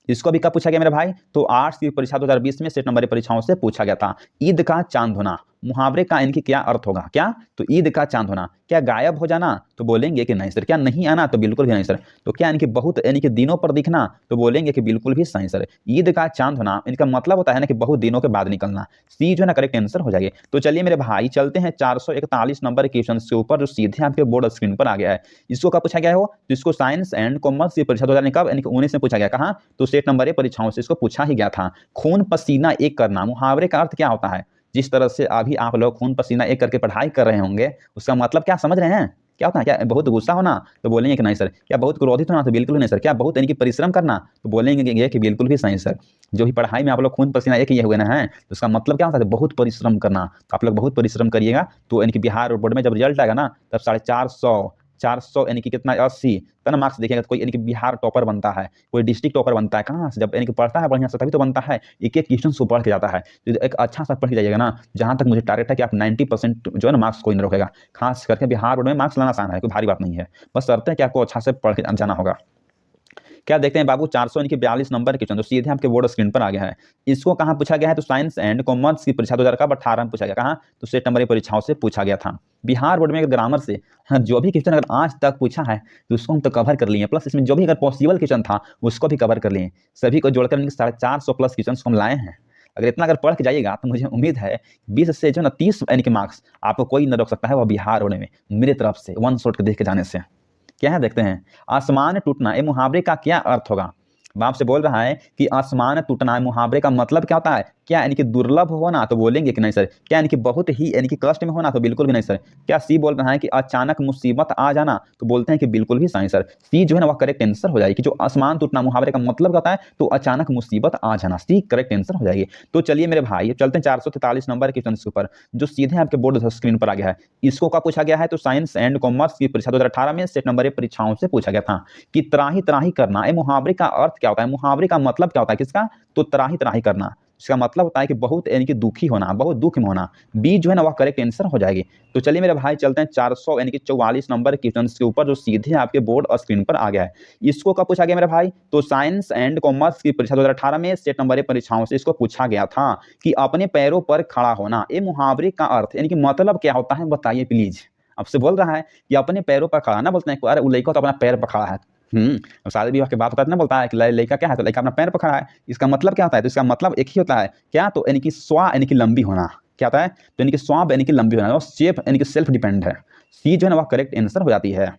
इसको भी कब पूछा गया मेरे भाई, तो आर्ट्स की परीक्षा 2020 में सेट नंबर परीक्षाओं से पूछा गया था। ईद का चांद होना, मुहावरे का इनकी क्या अर्थ होगा, क्या, तो ईद का चांद होना। क्या गायब हो जाना, तो बोलेंगे कि नहीं सर। क्या नहीं आना, तो बिल्कुल भी नहीं सर। तो क्या इनकी बहुत यानी कि दिनों पर दिखना, तो बोलेंगे कि बिल्कुल भी सही सर। ईद का चांद होना इनका मतलब होता है ना कि बहुत दिनों के बाद निकलना। सी जो है ना करेक्ट आंसर हो जाएगी। तो चलिए मेरे भाई चलते हैं 441 नंबर क्वेश्चन के ऊपर, जो सीधे आपके बोर्ड स्क्रीन पर आ गया है। इसको कब पूछा गया हो, तो इसको साइंस एंड कॉमर्स की परीक्षा 2000 कब, यानी कि 19 में पूछा गया। कहाँ, तो सेट नंबर परीक्षाओं से इसको पूछा ही गया था। खून पसीना एक करना, मुहावरे का अर्थ क्या होता है। जिस तरह से अभी आप लोग खून पसीना एक करके पढ़ाई कर रहे होंगे, उसका मतलब क्या समझ रहे हैं, क्या होता है। क्या बहुत गुस्सा होना, तो बोलेंगे कि नहीं सर। क्या बहुत क्रोधित होना, तो बिल्कुल भी नहीं सर। क्या बहुत यानी कि परिश्रम करना, तो बोलेंगे कि बिल्कुल भी सही सर। जो भी पढ़ाई में आप लोग खून पसीना एक किए हुए ना है, तो उसका मतलब क्या होता है, बहुत परिश्रम करना। तो आप लोग बहुत परिश्रम करिएगा, तो यानी कि बिहार बोर्ड में जब रिजल्ट आएगा ना, तब 450 400 यानी कि कितना 80 तना मार्क्स देखिएगा। तो कोई यानी कि बिहार टॉपर बनता है, कोई डिस्ट्रिक्ट टॉपर बनता है, कहाँ से, जब यानी कि पढ़ता है बढ़िया से तभी तो बनता है। एक एक क्वेश्चन को पढ़ के जाता है, तो एक अच्छा सा पढ़ के जाइएगा ना। जहाँ तक मुझे टारगेट है कि आप 90% जो है ना मार्क्स कोई नहीं रोकेगा। खास करके बिहार बोर्ड में मार्क्स लाना आसान है, कोई भारी बात नहीं है। बस शर्त है कि आपको अच्छा से पढ़ के जाना होगा। क्या देखते हैं बाबू, 442 नंबर क्वेश्चन, तो सीधे आपके बोर्ड स्क्रीन पर आ गया है। इसको कहाँ पूछा गया है, तो साइंस एंड कॉमर्स की परीक्षा 2018 में पूछा गया। कहाँ, तो सेट नंबर परीक्षाओं से पूछा गया था। बिहार बोर्ड में ग्रामर से हाँ, जो भी क्वेश्चन अगर आज तक पूछा है, तो उसको हम तो कवर कर लिए, प्लस इसमें जो भी अगर पॉसिबल क्वेश्चन था उसको भी कवर कर लिए। सभी को जोड़कर 450 प्लस क्वेश्चन हम लाए हैं। अगर इतना अगर पढ़ के जाइएगा, तो मुझे उम्मीद है 20 से जो ना 30 यानी कि मार्क्स आपको कोई न रोक सकता है, वह बिहार बोर्ड में मेरी तरफ से वन शॉट के देख के जाने से। क्या है देखते हैं, आसमान टूटना, ये मुहावरे का क्या अर्थ होगा। बाप से बोल रहा है कि आसमान टूटना, मुहावरे का मतलब क्या होता है। क्या यानी कि दुर्लभ होना, तो बोलेंगे कि नहीं सर। क्या यानी कि बहुत ही यानी कि कष्ट में होना, तो बिल्कुल भी नहीं सर। क्या सी बोल रहा है कि अचानक मुसीबत आ जाना, तो बोलते हैं कि बिल्कुल भी सही सर। सी जो है ना वह करेक्ट आंसर हो जाएगी। जो आसमान टूटना मुहावरे का मतलब क्या होता है, तो अचानक मुसीबत आ जाना। सी करेक्ट आंसर हो जाएगी। तो चलिए मेरे भाई चलते हैं 443 नंबर के क्वेश्चन के ऊपर, जो सीधे आपके बोर्ड स्क्रीन पर आ गया है। इसको क्या पूछा गया है, तो साइंस एंड कॉमर्स की परीक्षा 2018 में सेट नंबर परीक्षाओं से पूछा गया था कि त्राही त्राही करना, ये मुहावरे का अर्थ क्या होता है। मुहावरे का मतलब क्या होता है किसका, तो त्राही त्राही करना। इसका मतलब होता है कि बहुत यानी कि दुखी होना, बहुत दुख में होना। बी जो है ना वह करेक्ट आंसर हो जाएगी। तो चलिए मेरे भाई चलते हैं 400 यानी कि 44 नंबर क्वेश्चन के ऊपर, जो सीधे आपके बोर्ड और स्क्रीन पर आ गया है। इसको कब पूछा गया मेरे भाई, तो साइंस एंड कॉमर्स की परीक्षा 2018 में सेट नंबर परीक्षाओं से इसको पूछा गया था कि अपने पैरों पर खड़ा होना, ये मुहावरे का अर्थ यानी कि मतलब क्या होता है, बताइए प्लीज। आपसे बोल रहा है कि अपने पैरों पर खड़ा, ना बोलते हैं अरे वो लड़का तो अपना पैर पर खड़ा है। शादी विवाह के बाद होता है ना, बोलता है कि लड़का क्या है, तो लड़का अपना पैर पर खड़ा है। इसका मतलब क्या होता है, तो इसका मतलब एक ही होता है, क्या, तो यानी कि स्वा यानी कि लंबी होना। क्या होता है, तो यानी कि स्वाब यानी कि लंबी होना, और सेफ यानी कि सेल्फ डिपेंड है। सी जो है ना वह करेक्ट आंसर हो जाती है।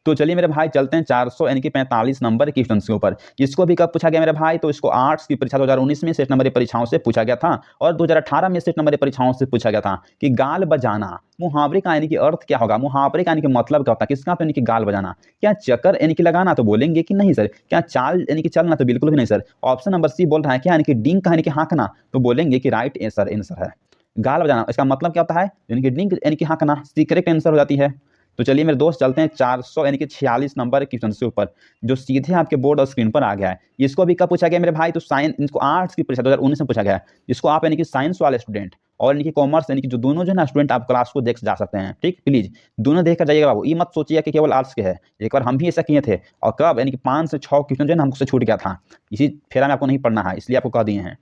तो चलिए मेरे भाई चलते हैं 400 यानी कि 45 नंबर के क्वेश्चन के ऊपर। इसको भी कब पूछा गया मेरे भाई, तो इसको आर्ट्स की परीक्षा 2019 में सेट नंबर परीक्षाओं से पूछा गया था, और 2018 में सेट नंबर परीक्षाओं से पूछा गया था कि गाल बजाना, मुहावरे का यानी कि अर्थ क्या होगा। मुहावरे का यानी कि मतलब क्या होता है किसका, तो यानी कि गाल बजाना। क्या चक्कर यानी कि लगाना, तो बोलेंगे कि नहीं सर। क्या चाल यानी कि चलना, तो बिल्कुल भी नहीं सर। ऑप्शन नंबर सी बोल रहा है क्या, यानी कि डिंक यानी कि हाँकना, तो बोलेंगे कि राइट आंसर है। गाल बजाना इसका मतलब क्या होता है, यानी कि डिंक यानी कि हाँकना। सी करेक्ट आंसर हो जाती है। तो चलिए मेरे दोस्त चलते हैं 400 यानी कि 46 नंबर क्वेश्चन के ऊपर, जो सीधे आपके बोर्ड और स्क्रीन पर आ गया है। इसको भी कब पूछा गया मेरे भाई, तो साइंस, इनको आर्ट्स की परीक्षा 2019 में पूछा गया है। इसको आप यानी कि साइंस वाले स्टूडेंट और यानी कि कॉमर्स यानी कि जो दोनों जो है ना स्टूडेंट, आप क्लास को देख जा सकते हैं। ठीक, प्लीज दोनों देख कर जाइएगा बाबू। ये मत सोचिए कि केवल आर्ट्स के है। एक बार हम भी ऐसा किए थे, और कब यानी कि 5 से 6 क्वेश्चन जो है ना हमसे छूट गया था। इसी फेरा में आपको नहीं पढ़ना है, इसलिए आपको कह दिए हैं।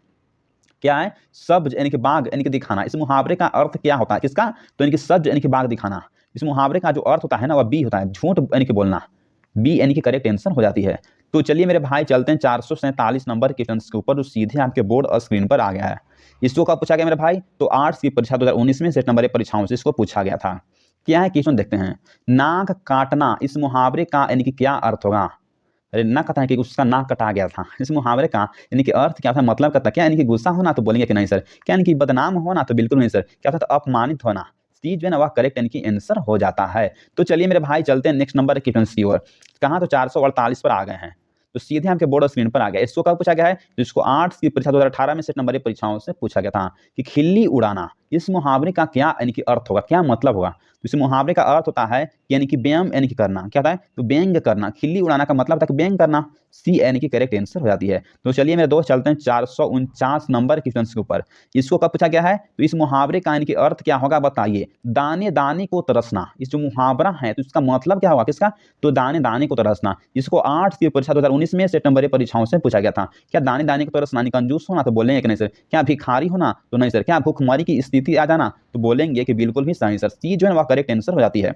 क्या है? सब्ज यानी कि बाग यानी कि दिखाना। इस मुहावरे का अर्थ क्या होता है? किसका? तो यानी कि सब्ज यानी कि बाग दिखाना। इस मुहावरे का जो अर्थ होता है ना, वह बी होता है, झूठ यानी कि बोलना। बी यानी कि करेक्ट आंसर हो जाती है। तो चलिए मेरे भाई चलते हैं 447 नंबर के क्वेश्चन के ऊपर, जो सीधे आपके बोर्ड और स्क्रीन पर आ गया है। इसको कब पूछा गया मेरे भाई? तो आर्ट्स की परीक्षा 2019 में सेट नंबर परीक्षाओं से इसको पूछा गया था। क्या है क्वेश्चन देखते हैं। नाक काटना, इस मुहावरे का यानी कि क्या अर्थ होगा? अरे ना कहता है कि उसका नाक कटा गया था। इस मुहावरे का यानी कि अर्थ क्या था, मतलब कहता क्या? यानी कि गुस्सा होना, तो बोलेंगे कि नहीं सर। क्या यानी कि बदनाम होना? तो बिल्कुल नहीं सर। क्या था? तो अपमानित होना। सी जो है ना वह करेक्ट यानी कि आंसर हो जाता है। तो चलिए मेरे भाई चलते हैं नेक्स्ट नंबर के क्वेश्चन की ओर। कहाँ? तो 448 पर आ गए हैं। तो सीधे आपके बोर्ड और स्क्रीन पर आ गया। इसको कब पूछा गया है? जिसको आर्ट्स की परीक्षा 2018 में सेट नंबर परीक्षाओं से पूछा गया था कि खिल्ली उड़ाना, इस मुहावरे का क्या यानी कि अर्थ होगा, क्या मतलब होगा? तो इस मुहावरे का अर्थ होता है यानी कि व्यंग यानी कि करना। क्या होता है? तो व्यंग करना। खिल्ली उड़ाना का मतलब होता है कि व्यंग करना। सी यानी कि करेक्ट आंसर हो जाती है। तो चलिए मेरे दोस्त चलते हैं 449 नंबर के क्वेश्चन के ऊपर। इसको कब पूछा गया है? तो इस मुहावरे का यानी कि अर्थ क्या होगा बताइए। दाने दाने को तरसना, इस जो मुहावरा है तो इसका मतलब क्या होगा? किसका? तो दाने दाने को तरसना। इसको आर्ट्स की परीक्षा 2019 में सेट नंबर परीक्षाओं से पूछा गया था। क्या दाने दाने को तरसना, कंजूस होना? तो बोलेंगे कि नहीं सर। क्या भिखारी होना? तो नहीं सर। क्या भूखमरी की स्थिति आ जाना? तो बोलेंगे कि बिल्कुल भी सही सर। सी जो है वह करेक्ट आंसर हो जाती है।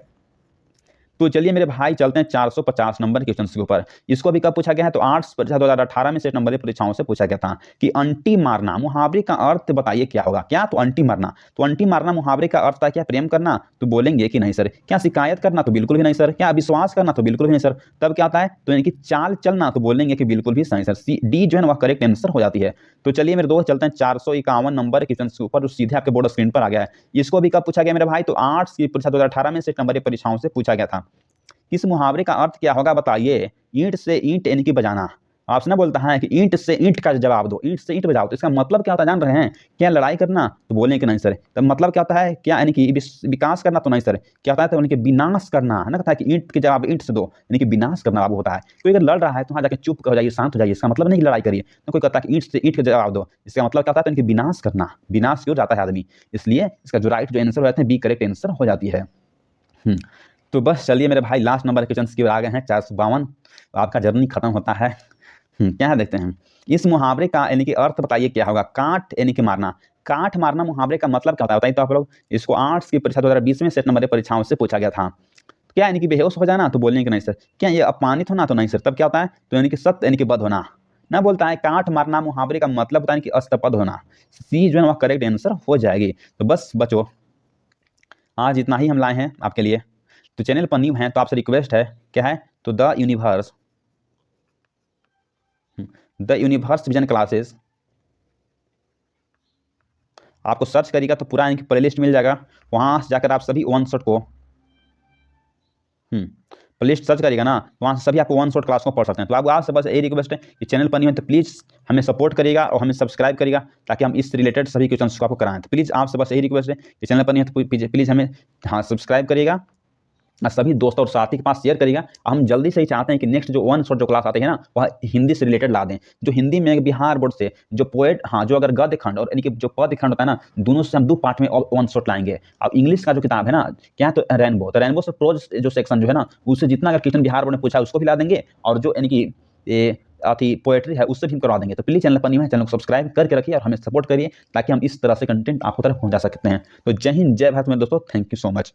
तो चलिए मेरे भाई चलते हैं 450 नंबर के क्वेश्चन के ऊपर। इसको भी कब पूछा गया है? तो आर्ट्स परीक्षा 2018 में सेट नंबर परीक्षाओं से पूछा गया था कि अंटी मारना, मुहावरे का अर्थ बताइए क्या होगा। क्या? तो अंटी मारना। तो अंटी मारना मुहावरे का अर्थ था क्या? प्रेम करना? तो बोलेंगे कि नहीं सर। क्या शिकायत करना? तो बिल्कुल भी नहीं सर। क्या विश्वास करना? तो बिल्कुल भी नहीं सर। तब क्या होता है? तो यानी कि चाल चलना? तो बोलेंगे कि बिल्कुल भी सही सर। सी डी जो है वह करेक्ट आंसर हो जाती है। तो चलिए मेरे दोस्त चलते हैं 451 नंबर के क्वेश्चन के ऊपर, जो सीधे आपके बोर्ड स्क्रीन पर आ गया है। इसको भी कब पूछा गया मेरे भाई? तो आर्ट्स की परीक्षा 2018 में सेट नंबर परीक्षाओं से पूछा गया था। इस मुहावरे का अर्थ क्या होगा बताइए। ईंट से ईंट यानी कि बजाना। आपसे ना बोलता है कि ईंट से ईंट का जवाब दो, ईंट से ईंट बजाओ, तो इसका मतलब क्या होता है जान रहे हैं? क्या लड़ाई करना? तो बोलें कि नहीं सर। तो मतलब क्या होता है? क्या यानी कि विकास करना? तो नहीं सर। क्या होता है? तो यानी कि विनाश करना है ना। कहता है कि ईंट के जवाब ईंट से दो, यानी कि विनाश करना बाबू होता है। कोई अगर लड़ रहा है तो वहाँ जाकर चुप हो जाइए, शांत हो जाइए, इसका मतलब नहीं कि लड़ाई करिए। तो कोई कहता है कि ईंट से ईंट का जवाब दो, इसका मतलब क्या होता है? तो यानी कि विनाश करना, विनाश की ओर जाता है आदमी। इसलिए इसका जो राइट जो आंसर हो जाते हैं बी करेक्ट आंसर हो जाती है। तो बस चलिए मेरे भाई लास्ट नंबर क्वेश्चन की ओर आ गए हैं 452। आपका जर्नी खत्म होता है। क्या है देखते हैं। इस मुहावरे का यानी कि अर्थ बताइए क्या होगा। काट यानी कि मारना। काट मारना मुहावरे का मतलब क्या होता है बताइए तो आप लोग। इसको आर्ट्स की परीक्षा 2020 में सेट नंबर परीक्षाओं से पूछा गया था। क्या यानी कि बेहोश हो जाना? तो बोलने कि नहीं सर। क्या ये अपमानित होना? तो नहीं सर। तब क्या होता है? तो यानी कि सत्य यानी कि बद होना। ना बोलता है काट मारना मुहावरे का मतलब होता है कि अस्तपद होना। सी जो है वह करेक्ट आंसर हो जाएगी। तो बस बचो, आज इतना ही हम लाए हैं आपके लिए। तो चैनल पर न्यू हैं तो आपसे रिक्वेस्ट है, क्या है? तो द यूनिवर्स विजन क्लासेस आपको सर्च करिएगा तो पूरा इनकी प्लेलिस्ट मिल जाएगा। वहाँ से जाकर आप सभी वन शॉट को प्लेलिस्ट सर्च करिएगा ना, वहाँ से सभी आपको वन शॉट क्लास को पढ़ सकते हैं। तो आपको आपसे बस यही रिक्वेस्ट है कि चैनल पर नहीं है तो प्लीज़ हमें सपोर्ट करिएगा और हमें सब्सक्राइब करिएगा, ताकि हम इस रिलेटेड सभी क्वेश्चन को आपको कराएं। तो प्लीज़ आपसे बस यही रिक्वेस्ट है कि चैनल पर नहीं है तो प्लीज़ हमें सब्सक्राइब करिएगा और सभी दोस्तों और साथी के पास शेयर करिएगा। हम जल्दी से ही चाहते हैं कि नेक्स्ट जो वन शॉट जो क्लास आते हैं ना वह हिंदी से रिलेटेड ला दें। जो हिंदी में बिहार बोर्ड से जो पोएट, जो अगर गद्य खंड और यानी कि जो पद्य खंड होता है ना, दोनों से हम 2 पार्ट में वन शॉट लाएंगे। अब इंग्लिश का जो किताब है ना, क्या है? तो रेनबो से प्रोज जो सेक्शन जो है ना, उससे जितना अगर क्वेश्चन बिहार बोर्ड ने पूछा उसको भी ला देंगे, और जो यानी कि ये अथी पोएट्री है उससे भी हम करवा देंगे। तो प्लीज़ चैनल पर नहीं है, चैनल को सब्सक्राइब करके रखिए और हमें सपोर्ट करिए, ताकि हम इस तरह से कंटेंट आपको तक पहुंचा सकते हैं। तो जय हिंद, जय भारत में दोस्तों, थैंक यू सो मच।